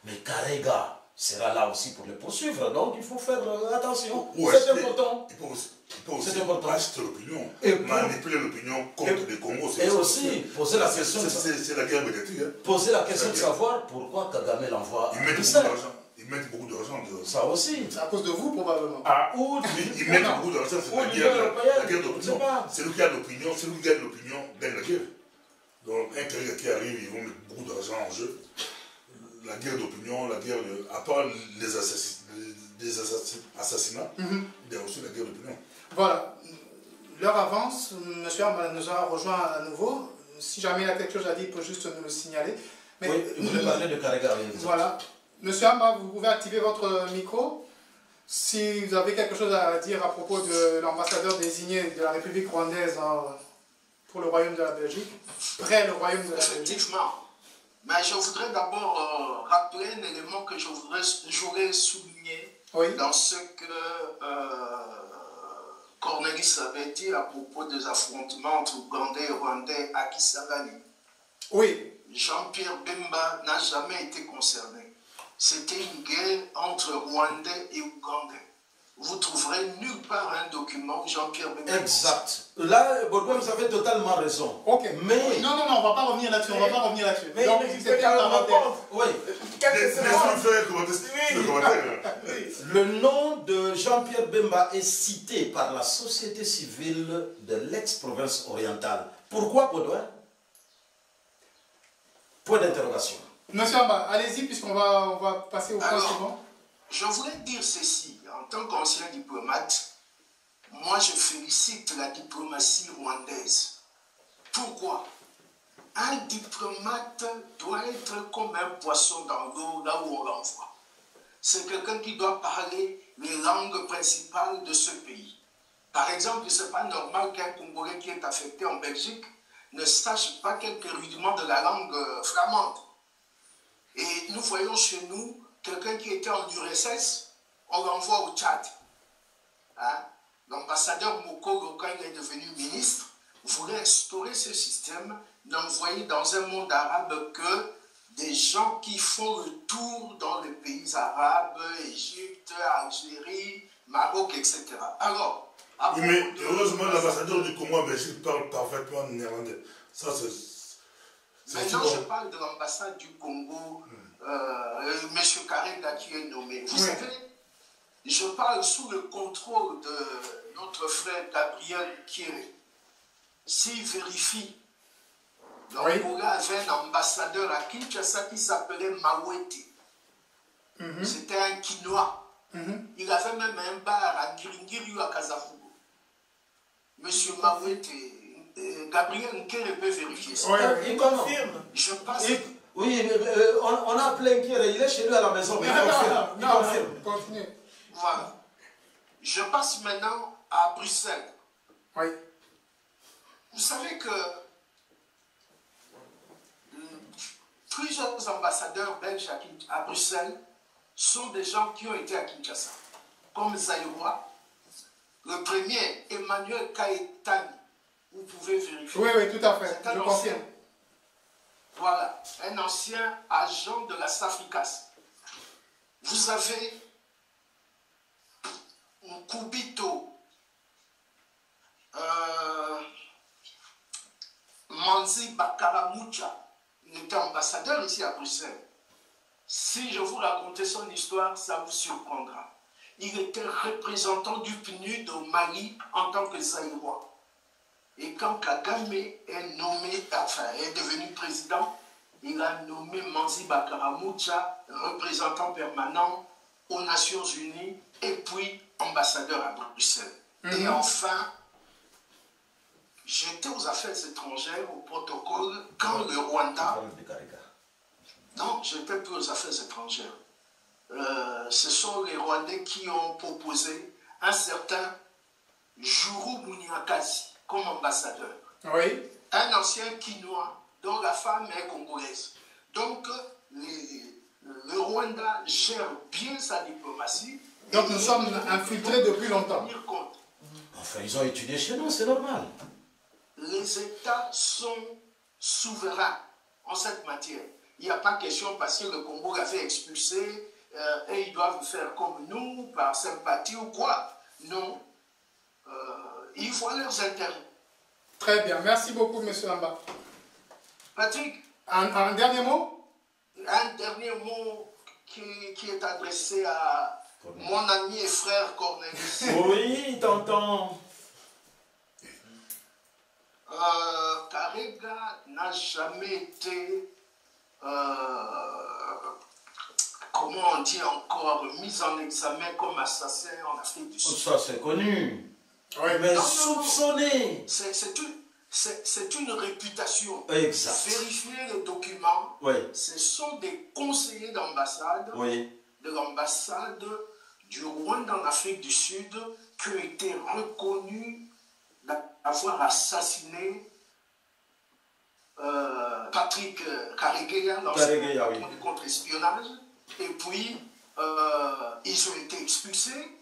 mais Kariga sera là aussi pour les poursuivre. Donc il faut faire attention. C'est important. Il faut aussi acheter l'opinion, manipuler l'opinion contre les Congos. Et aussi poser la question. C'est la guerre médiatique. Poser la question de savoir pourquoi Kagame l'envoie. Ils mettent beaucoup d'argent. Ça aussi. C'est à cause de vous, probablement. Ils mettent beaucoup d'argent, c'est la guerre d'opinion. C'est lui qui a l'opinion, c'est lui qui gagne l'opinion, gagne la guerre. Donc, un Kariga qui arrive, ils vont mettre beaucoup d'argent en jeu. La guerre d'opinion, la guerre à part les assassinats, il y a aussi la guerre d'opinion. Voilà. L'heure avance, M. Amba nous a rejoint à nouveau. Si jamais il a quelque chose à dire, il peut juste nous le signaler. Mais oui, vous voulez parler de Kariga. Voilà. Monsieur Amba, vous pouvez activer votre micro. Si vous avez quelque chose à dire à propos de l'ambassadeur désigné de la République rwandaise pour le Royaume de la Belgique, près le Royaume de la Belgique. Effectivement. Mais je voudrais d'abord rappeler un élément que j'aurais souligné dans ce que Cornelis avait dit à propos des affrontements entre Ougandais et Rwandais à Kisangani. Oui. Jean-Pierre Bemba n'a jamais été concerné. C'était une guerre entre Rwandais et Ougandais. Vous trouverez nulle part un document où Jean-Pierre Bemba... Exact. Là, Baudouin, vous avez totalement raison. Ok. Mais... Non, on ne va pas revenir là-dessus. Mais donc, c'était un commentaire. Oui. Le nom de Jean-Pierre Bemba est cité par la société civile de l'ex-province orientale. Pourquoi Baudouin? Point d'interrogation. Monsieur Amba, allez-y, puisqu'on va passer au point suivant. Je voulais dire ceci, en tant qu'ancien diplomate, moi je félicite la diplomatie rwandaise. Pourquoi? Un diplomate doit être comme un poisson dans l'eau, là où on l'envoie. C'est quelqu'un qui doit parler les langues principales de ce pays. Par exemple, ce n'est pas normal qu'un Congolais qui est affecté en Belgique ne sache pas quelques rudiments de la langue flamande. Et nous voyons chez nous quelqu'un qui était en URSS, on l'envoie au Tchad. Hein? L'ambassadeur Mokoro, quand il est devenu ministre, voulait instaurer ce système d'envoyer dans un monde arabe que des gens qui font le tour dans les pays arabes, Égypte, Algérie, Maroc, etc. Alors, oui, mais heureusement, l'ambassadeur du Congo en Belgique parle parfaitement néerlandais. Ça, c'est maintenant, je parle de l'ambassade du Congo, M. Karega qui est nommé. Vous savez, je parle sous le contrôle de notre frère Gabriel Kieré. S'il vérifie, l'Angola avait un ambassadeur à Kinshasa qui s'appelait Mawete. C'était un Quinois. Il avait même un bar à Giringiri ou à Kazafougou. Monsieur Mawete, Gabriel Nkere peut vérifier ça. Il confirme. Je passe. Oui, on a appelé Nkere, il est chez lui à la maison, mais il confirme. Continuez. Voilà. Je passe maintenant à Bruxelles. Oui. Vous savez que plusieurs ambassadeurs belges à Bruxelles sont des gens qui ont été à Kinshasa, comme Zaïrois. Le premier, Emmanuel Kaetani, vous pouvez vérifier. Oui, oui, tout à fait, je confirme. Voilà, un ancien agent de la SAFRICAS. Vous avez Nkubito, Manzi Bakaramucha, il était ambassadeur ici à Bruxelles. Si je vous racontais son histoire, ça vous surprendra. Il était représentant du PNUD au Mali en tant que Zaïrois. Et quand Kagame est devenu président, il a nommé Manzi Bakaramucha représentant permanent aux Nations Unies et puis ambassadeur à Bruxelles. Et enfin, j'étais aux affaires étrangères, au protocole, quand le Rwanda... Non, je n'étais plus aux affaires étrangères. Ce sont les Rwandais qui ont proposé un certain Juru Munyakazi comme ambassadeur. Oui. Un ancien Quinois dont la femme est congolaise. Donc, le Rwanda gère bien sa diplomatie. Donc nous sommes infiltrés depuis longtemps. Enfin, ils ont étudié chez nous, c'est normal. Les États sont souverains en cette matière. Il n'y a pas question parce que le Congo l'a fait expulser et ils doivent faire comme nous, par sympathie ou quoi. Non. Ils voient leurs intérêts. Très bien. Merci beaucoup, M. Amba. Patrick. Un dernier mot? Un dernier mot qui est adressé à mon ami et frère Cornelis. Oui, t'entends. Karega n'a jamais été, comment on dit encore, mis en examen comme assassin en Afrique du Sud. Ça, c'est connu. Oui, mais soupçonné. C'est une réputation. Exact. Vérifiez les documents. Oui. Ce sont des conseillers d'ambassade de l'ambassade du Rwanda en Afrique du Sud qui ont été reconnus d'avoir assassiné Patrick Karegeya dans le contre-espionnage. Et puis, ils ont été expulsés.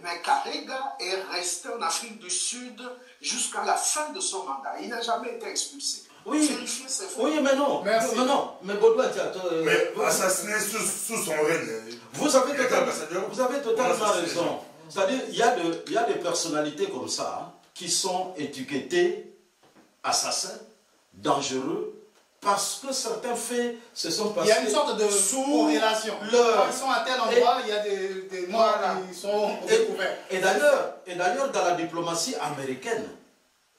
Mais Karega est resté en Afrique du Sud jusqu'à la fin de son mandat. Il n'a jamais été expulsé. Oui, oui, mais non. Merci. Mais non. Mais Baudouin, mais assassiné sous son règne. Vous avez totalement raison. C'est-à-dire, il y a des personnalités comme ça hein, qui sont étiquetées assassins, dangereux, parce que certains faits se sont passés. Il y a une sorte de corrélation. Quand ils sont à tel endroit, il y a des morts qui sont découverts. Et d'ailleurs, dans la diplomatie américaine,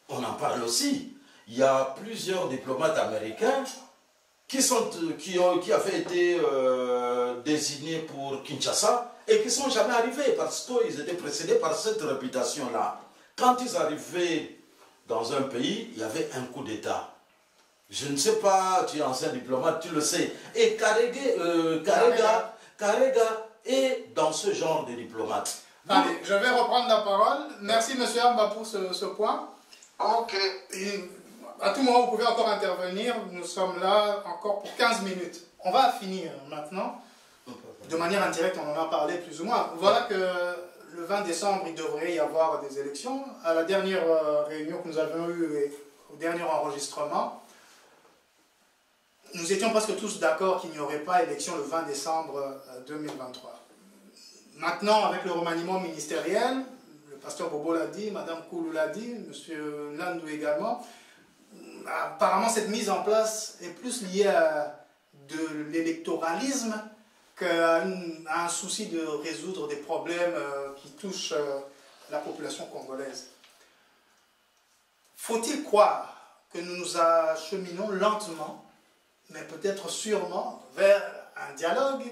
on en parle aussi. il y a plusieurs diplomates américains qui avaient été désignés pour Kinshasa et qui ne sont jamais arrivés parce qu'ils étaient précédés par cette réputation-là. Quand ils arrivaient dans un pays, il y avait un coup d'État. Je ne sais pas, tu es ancien diplomate, tu le sais. Et Karega est dans ce genre de diplomate. Allez, je vais reprendre la parole. Merci, monsieur Amba, pour ce point. Ok. Et à tout moment, vous pouvez encore intervenir. Nous sommes là encore pour 15 minutes. On va finir maintenant. De manière indirecte, on en a parlé plus ou moins. Voilà que le 20 décembre, il devrait y avoir des élections. À la dernière réunion que nous avons eue, et au dernier enregistrement, nous étions presque tous d'accord qu'il n'y aurait pas élection le 20 décembre 2023. Maintenant, avec le remaniement ministériel, le pasteur Bobo l'a dit, Madame Koulou l'a dit, Monsieur Landou également, apparemment cette mise en place est plus liée à de l'électoralisme qu'à un souci de résoudre des problèmes qui touchent la population congolaise. Faut-il croire que nous nous acheminons lentement, mais peut-être sûrement, vers un dialogue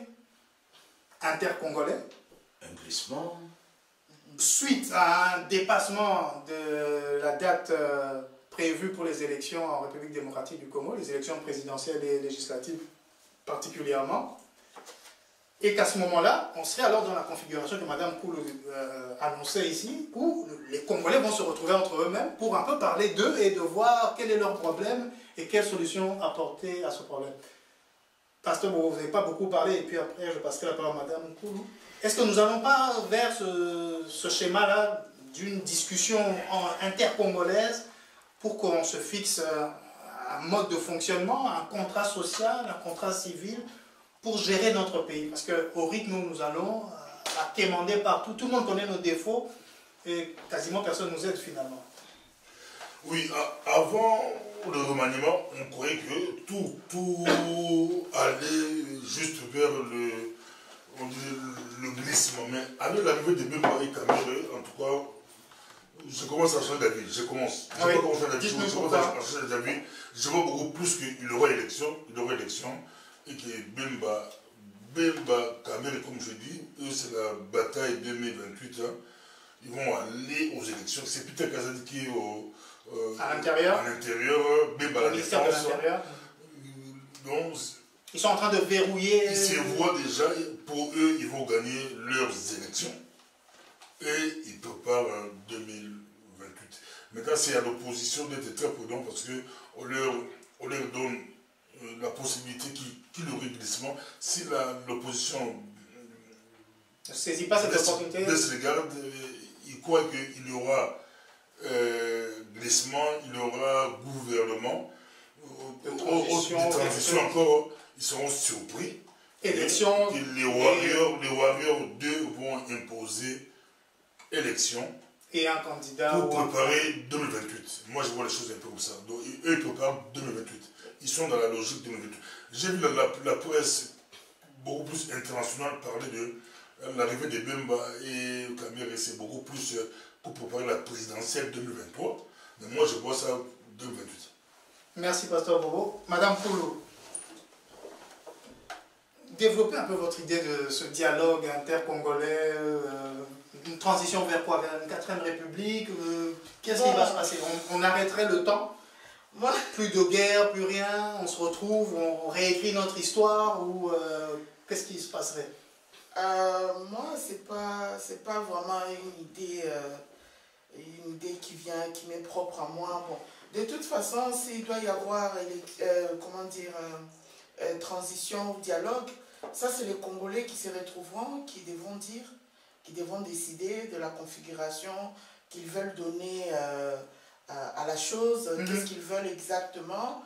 intercongolais, Un glissement. suite à un dépassement de la date prévue pour les élections en République démocratique du Congo, les élections présidentielles et législatives particulièrement, et qu'à ce moment-là, on serait alors dans la configuration que Mme Koulou annonçait ici, où les Congolais vont se retrouver entre eux-mêmes pour un peu parler d'eux et de voir quel est leur problème et quelle solution apporter à ce problème. Pasteur, vous n'avez pas beaucoup parlé, et puis après je passerai la parole à Mme Koulou. Est-ce que nous n'allons pas vers ce schéma-là d'une discussion intercongolaise pour qu'on se fixe un mode de fonctionnement, un contrat social, un contrat civil pour gérer notre pays? Parce qu'au rythme où nous allons, à quémander partout, tout le monde connaît nos défauts et quasiment personne ne nous aide finalement. Oui, avant le remaniement, on croyait que tout allait juste vers le glissement. Mais avec l'arrivée de Bemba et Kamere, en tout cas, je commence à changer d'avis. Je commence à changer d'avis. Je vois beaucoup plus qu'il y aura élection, et que Bemba, Kamere, comme je dis, eux, c'est la bataille 2028. Hein. Ils vont aller aux élections. C'est Peter Kazadi qui est à l'intérieur, Bemba à la défense. Donc, ils sont en train de verrouiller. Ils se voient déjà, pour eux, ils vont gagner leurs élections. Et ils préparent 2028. Maintenant, c'est à l'opposition d'être très prudent parce qu'on leur donne la possibilité qu'il y aurait glissement. Si l'opposition ne saisit pas cette opportunité, ils croient qu'il y aura glissement, il y aura gouvernement, de transition encore, ils seront surpris. Élection. Et les Warriors 2 vont imposer élection et un candidat pour préparer 2028. Moi, je vois les choses un peu comme ça. Donc, eux, ils préparent 2028. Ils sont dans la logique 2028. J'ai vu la presse beaucoup plus internationale parler de l'arrivée de Bemba et Kamere. C'est beaucoup plus pour préparer la présidentielle 2023. Mais moi, je vois ça 2028. Merci, Pasteur Bobo. Madame Koulou, développez un peu votre idée de ce dialogue intercongolais, une transition vers quoi? Vers une 4e République? Qu'est-ce qui va se passer? On arrêterait le temps? Plus de guerre, plus rien, on se retrouve, on réécrit notre histoire, ou qu'est-ce qui se passerait? Moi, c'est pas vraiment une idée qui m'est propre à moi. Bon, de toute façon, s'il doit y avoir transition ou dialogue, ça c'est les Congolais qui se retrouveront, qui devront décider de la configuration qu'ils veulent donner à la chose, qu'est-ce qu'ils veulent exactement.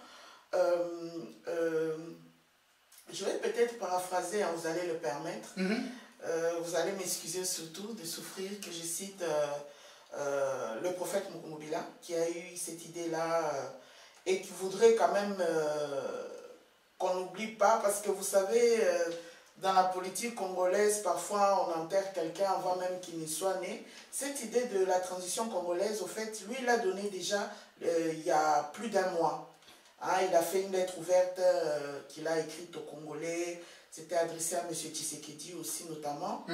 Je vais peut-être paraphraser, hein, vous allez le permettre. Vous allez m'excuser surtout de souffrir que je cite le prophète Mukungubila, qui a eu cette idée-là et qui voudrait quand même qu'on n'oublie pas, parce que vous savez, dans la politique congolaise, parfois on enterre quelqu'un avant même qu'il ne soit né. Cette idée de la transition congolaise, au fait, lui, il a donné déjà il y a plus d'un mois. Hein, il a fait une lettre ouverte qu'il a écrite aux Congolais. C'était adressé à M. Tshisekedi aussi notamment,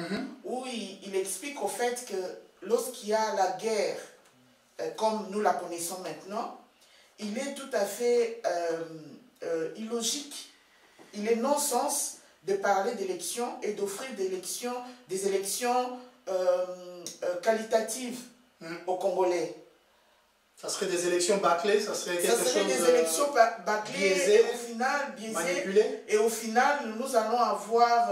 où il explique au fait que lorsqu'il y a la guerre, comme nous la connaissons maintenant, il est tout à fait illogique, il est non-sens de parler d'élections et d'offrir des élections qualitatives aux Congolais. Ça serait des élections bâclées, ça serait quelque chose... Ça serait des élections bâclées biaisées, et au final biaisées. Manipulées. Et au final, nous allons avoir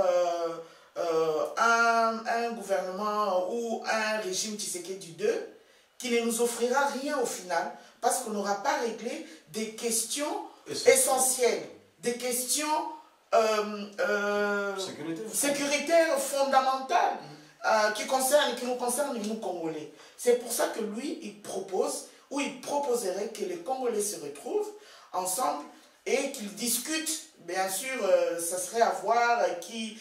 un gouvernement ou un régime Tshisekedi 2 qui ne nous offrira rien au final parce qu'on n'aura pas réglé des questions essentielles, des questions sécuritaires fondamentales qui nous concernent nous Congolais. C'est pour ça que lui, il propose ou il proposerait que les Congolais se retrouvent ensemble et qu'ils discutent. Bien sûr, ça serait à voir qui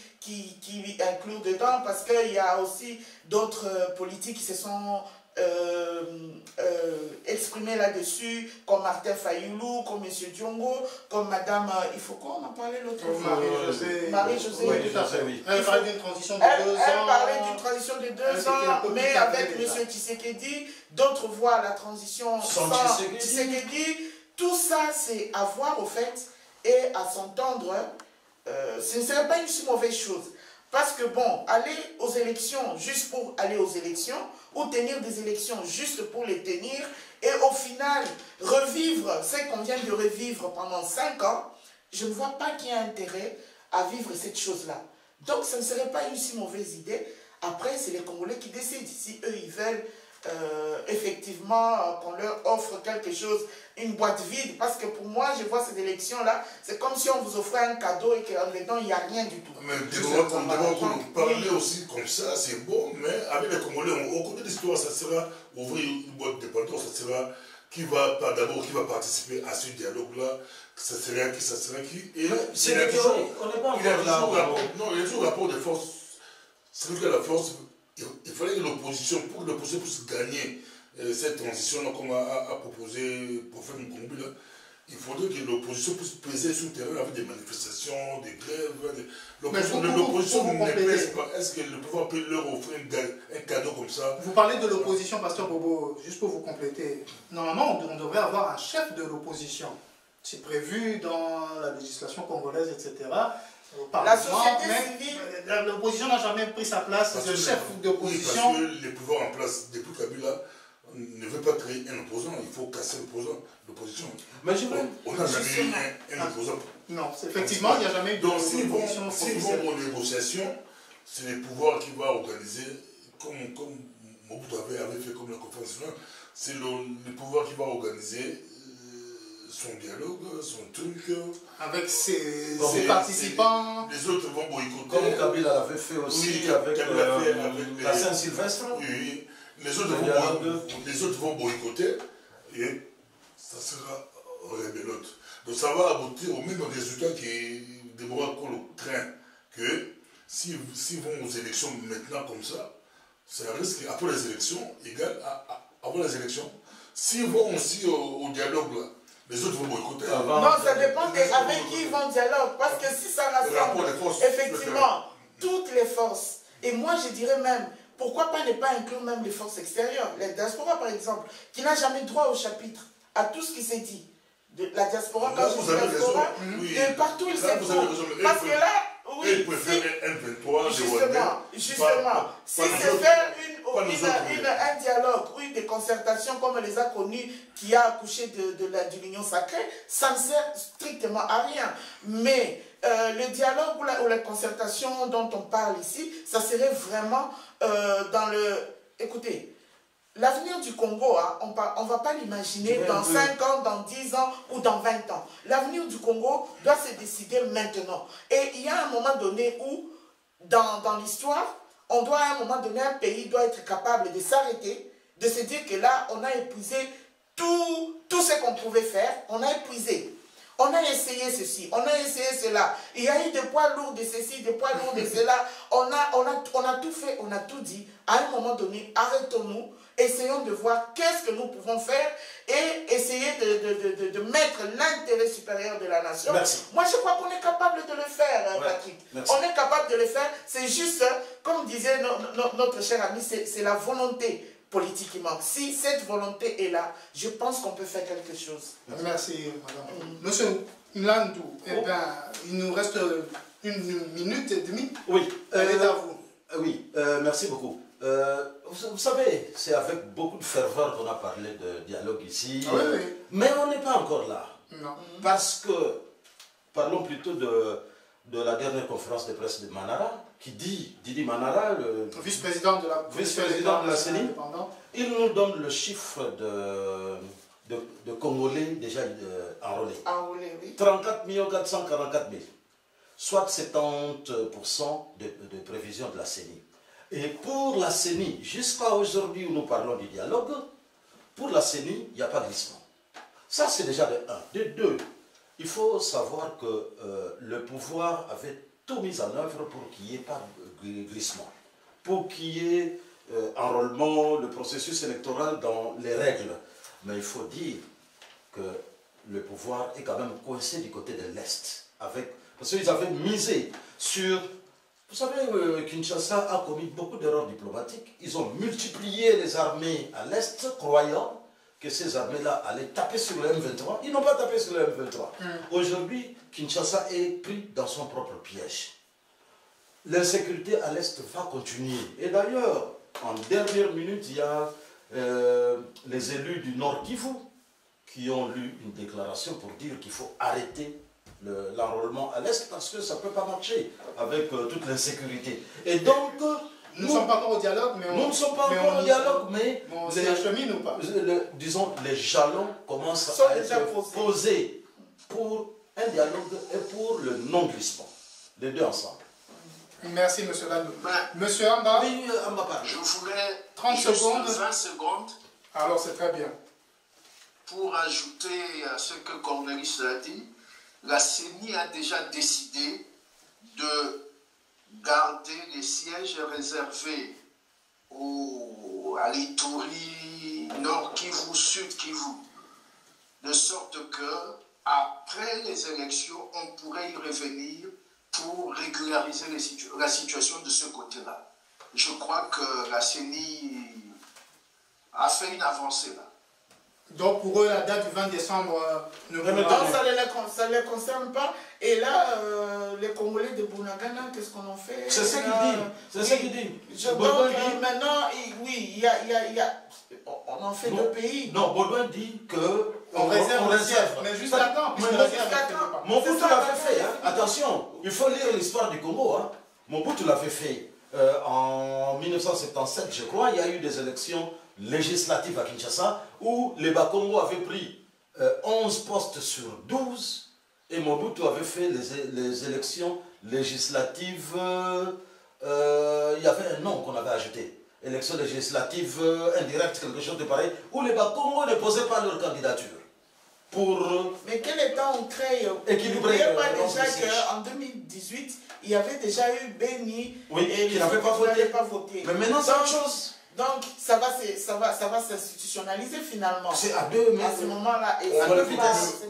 inclut dedans, parce qu'il y a aussi d'autres politiques qui se sont exprimés là-dessus, comme Martin Fayoulou, comme M. Diongo, comme Madame, il faut qu'on en parlait l'autre fois. Marie-Josée. Oui, tout à fait, oui. Elle parlait d'une transition de 2 ans. Elle parlait d'une transition de 2 ans, mais avec M. Tshisekedi, d'autres voient la transition sans Tshisekedi. Tout ça, c'est à voir au fait et à s'entendre. Ce ne serait pas une si mauvaise chose. Parce que bon, aller aux élections juste pour aller aux élections, ou tenir des élections juste pour les tenir, et au final revivre ce qu'on vient de revivre pendant 5 ans, je ne vois pas qu'il y a intérêt à vivre cette chose-là. Donc ce ne serait pas une si mauvaise idée. Après, c'est les Congolais qui décident. Si eux, ils veulent effectivement qu'on leur offre quelque chose, une boîte vide, parce que pour moi, je vois ces élections-là, c'est comme si on vous offrait un cadeau et qu'en dedans, il n'y a rien du tout. Mais parler aussi comme ça, c'est bon, mais avec les Congolais, on connaît l'histoire, ça sera ouvrir une boîte de Pandore, ça sera qui va participer à ce dialogue-là, ça sera qui. Et c'est la théorie, on n'est pas encore là. Non, il y a toujours un rapport de force. C'est vrai que la force, il fallait que l'opposition, pour que l'opposition puisse gagner cette transition-là, comme a proposé Prophète Nkombi, il faudrait que l'opposition puisse peser sur le terrain avec des manifestations, des grèves. L'opposition ne pèse pas. Est-ce que le pouvoir peut leur offrir un cadeau comme ça? Vous parlez de l'opposition, Pasteur Bobo, juste pour vous compléter. Normalement, on devrait avoir un chef de l'opposition. C'est prévu dans la législation congolaise, etc. La société civile. L'opposition n'a jamais pris sa place de chef d'opposition. Oui, parce que les pouvoirs en place depuis Kabila ne veut pas créer un opposant, il faut casser l'opposition. Mais on n'a jamais eu un opposant. Non, effectivement, il n'y a jamais eu Donc s'ils vont aux négociations, c'est les pouvoirs qui vont organiser, comme Mobutu avait fait comme la conférence nationale, c'est le pouvoir qui va organiser son dialogue, son truc. Avec ses participants. Les autres vont boycotter. Comme Kabila l'avait fait aussi avec la Saint-Sylvestre. Oui, les autres vont boycotter et ça sera rébelote. Donc ça va aboutir au même résultat qui Deborah Kolo craint que s'ils vont aux élections maintenant comme ça risque, après les élections, égal avant les élections, s'ils vont aussi au dialogue là, les autres vont boycotter. Non, ça dépend avec qui ils vont dialogue. Parce que si ça rassemble effectivement toutes les forces, et moi je dirais même, pourquoi pas ne pas inclure même les forces extérieures, la diaspora par exemple, qui n'a jamais droit au chapitre, à tout ce qui s'est dit. De la diaspora, quand je dis diaspora, de partout il s'est trouvé. Parce que là, oui, ils préfèrent un 23 justement, si c'est faire un dialogue ou des concertations comme on les a connues, qui a accouché de l'union sacrée, ça ne sert strictement à rien. Mais le dialogue ou la concertation dont on parle ici, ça serait vraiment dans le... Écoutez, l'avenir du Congo, hein, on ne va pas l'imaginer dans 5 ans, dans 10 ans ou dans 20 ans. L'avenir du Congo doit se décider maintenant. Et il y a un moment donné où, dans l'histoire, on doit à un moment donné, un pays doit être capable de s'arrêter, de se dire que là, on a épuisé tout ce qu'on pouvait faire, on a épuisé. On a essayé ceci, on a essayé cela. Il y a eu des poids lourds de ceci, des poids lourds de cela. On a tout fait, on a tout dit. À un moment donné, arrêtons-nous, essayons de voir qu'est-ce que nous pouvons faire et essayer de mettre l'intérêt supérieur de la nation. Merci. Moi, je crois qu'on est capable de le faire, Patrick. Merci. On est capable de le faire. C'est juste, comme disait notre cher ami, c'est la volonté politique qui manque. Si cette volonté est là, je pense qu'on peut faire quelque chose. Merci, madame. Monsieur Nlandou, eh bien, il nous reste 1 minute et demie. Oui. Elle est à vous. Oui, merci beaucoup. Vous savez, c'est avec beaucoup de ferveur qu'on a parlé de dialogue ici. Oui, oui. Mais on n'est pas encore là. Non. Parce que, parlons plutôt de la dernière conférence de presse de Manara, qui dit, Didi Manara, le Vice-président de la CENI, il nous donne le chiffre de Congolais déjà enrôlés. Enrôlés, oui. 34 444 000, soit 70% de prévision de la CENI. Et pour la CENI, jusqu'à aujourd'hui où nous parlons du dialogue, pour la CENI, il n'y a pas de glissement. Ça, c'est déjà de 1. De 2, il faut savoir que le pouvoir avait tout mis en œuvre pour qu'il n'y ait pas de glissement, pour qu'il y ait enrôlement, le processus électoral dans les règles. Mais il faut dire que le pouvoir est quand même coincé du côté de l'Est, parce qu'ils avaient misé sur... Vous savez, Kinshasa a commis beaucoup d'erreurs diplomatiques. Ils ont multiplié les armées à l'Est, croyant que ces armées-là allaient taper sur le M23. Ils n'ont pas tapé sur le M23. Aujourd'hui, Kinshasa est pris dans son propre piège. L'insécurité à l'Est va continuer. Et d'ailleurs, en dernière minute, il y a les élus du Nord Kivu qui ont lu une déclaration pour dire qu'il faut arrêter l'enrôlement à l'Est parce que ça ne peut pas marcher avec toute l'insécurité. Et donc, nous ne sommes pas encore au dialogue, mais nous ne sommes pas encore au dialogue, mais on s'achemine ou pas? Disons, les jalons commencent à être posés pour un dialogue et pour le non-glissement. Les deux ensemble. Merci, M. Landou. Monsieur Amba, oui, Amba parle. Je voulais 30 juste secondes. 20 secondes Alors, c'est très bien. pour ajouter à ce que Cornelis a dit. La CENI a déjà décidé de garder les sièges réservés à l'Ituri, Nord Kivu, Sud Kivu, de sorte que après les élections, on pourrait y revenir pour régulariser la situation de ce côté-là. Je crois que la CENI a fait une avancée là. Donc pour eux, la date du 20 décembre ne peut Non, pas... ça ne les concerne pas. Et là, les Congolais de Bunagana, qu'est-ce qu'on en fait? C'est ce qu'il dit. C'est ce qu'il dit. Donc maintenant, oui, il y a... On en fait deux pays. Non, Baudouin dit que... On réserve. Mais juste attends. Mobutu l'avait fait. Hein. Attention, il faut lire l'histoire du Congo. Hein. Mobutu l'avait fait. En 1977, je crois, il y a eu des élections législatives à Kinshasa où les Bakongo avaient pris 11 postes sur 12 et Mobutu avait fait les élections législatives. Il y avait un nom qu'on avait ajouté. Élections législatives indirectes, quelque chose de pareil, où les Bakongo ne posaient pas leur candidature. Mais quel état on crée? Équilibrer. N'oubliez pas déjà qu'en 2018, il y avait déjà eu Béni et qui n'avait pas voté. Mais maintenant, c'est autre chose. Donc, ça va s'institutionnaliser finalement. C'est à deux, mais à ce moment-là. À deux vitesses.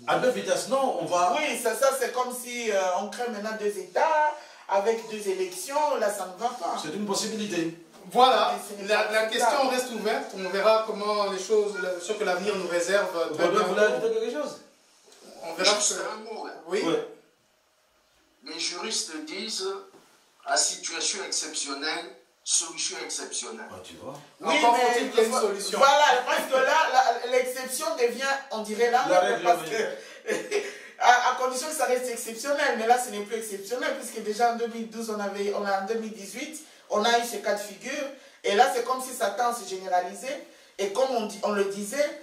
À deux vitesses, non, on va... Oui, ça c'est comme si on crée maintenant deux États, avec deux élections, là ça ne va pas. C'est une possibilité. Voilà, la question reste ouverte. On verra comment les choses, ce que l'avenir nous réserve. Vous voulez ajouter quelque chose? On verra. Juste un mot. Là. Oui. Les juristes disent à situation exceptionnelle, solution exceptionnelle. Ah, tu vois. Oui, encore mais faut-il qu'il y ait une solution. Voilà, parce que là, l'exception devient, on dirait la règle, parce que, à condition que ça reste exceptionnel, mais là, ce n'est plus exceptionnel, puisque déjà en 2012, en 2018, on a eu ce cas de figure, et là, c'est comme si ça tend à se généraliser, et comme on le disait,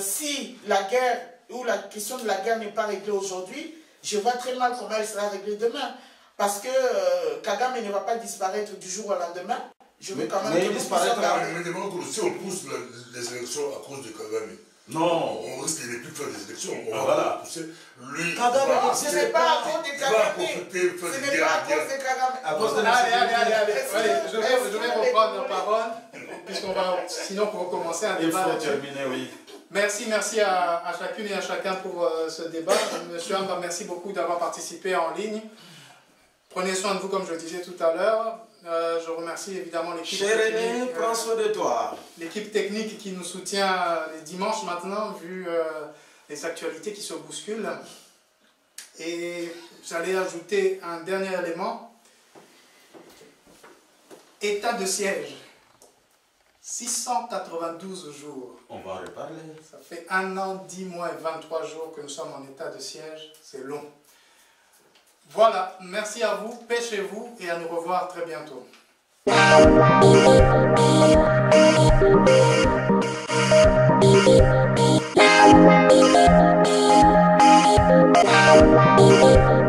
si la guerre, ou la question de la guerre n'est pas réglée aujourd'hui, je vois très mal comment elle sera réglée demain. Parce que Kagame ne va pas disparaître du jour au lendemain. Je veux quand même que mais si on pousse les élections à cause de Kagame, Non. On risque de ne plus faire des élections. On Voilà. va pousser. Lui, Ce n'est pas à cause de Kagame. faire Ce des n'est guerres pas à à cause guerre. de Kagame. À cause de Allez, je vais reprendre la parole, puisqu'on va, sinon pour recommencer un Il débat. faut terminer, oui. Merci à chacune et à chacun pour ce débat. Monsieur Amba, merci beaucoup d'avoir participé en ligne. Prenez soin de vous, comme je le disais tout à l'heure. Je remercie évidemment l'équipe technique. Prends soin de toi. L'équipe technique qui nous soutient les dimanches maintenant, vu les actualités qui se bousculent. Et j'allais ajouter un dernier élément. État de siège. 692 jours. On va en reparler. Ça fait 1 an, 10 mois et 23 jours que nous sommes en état de siège. C'est long. Voilà, merci à vous, pêchez-vous et à nous revoir très bientôt. Thank you.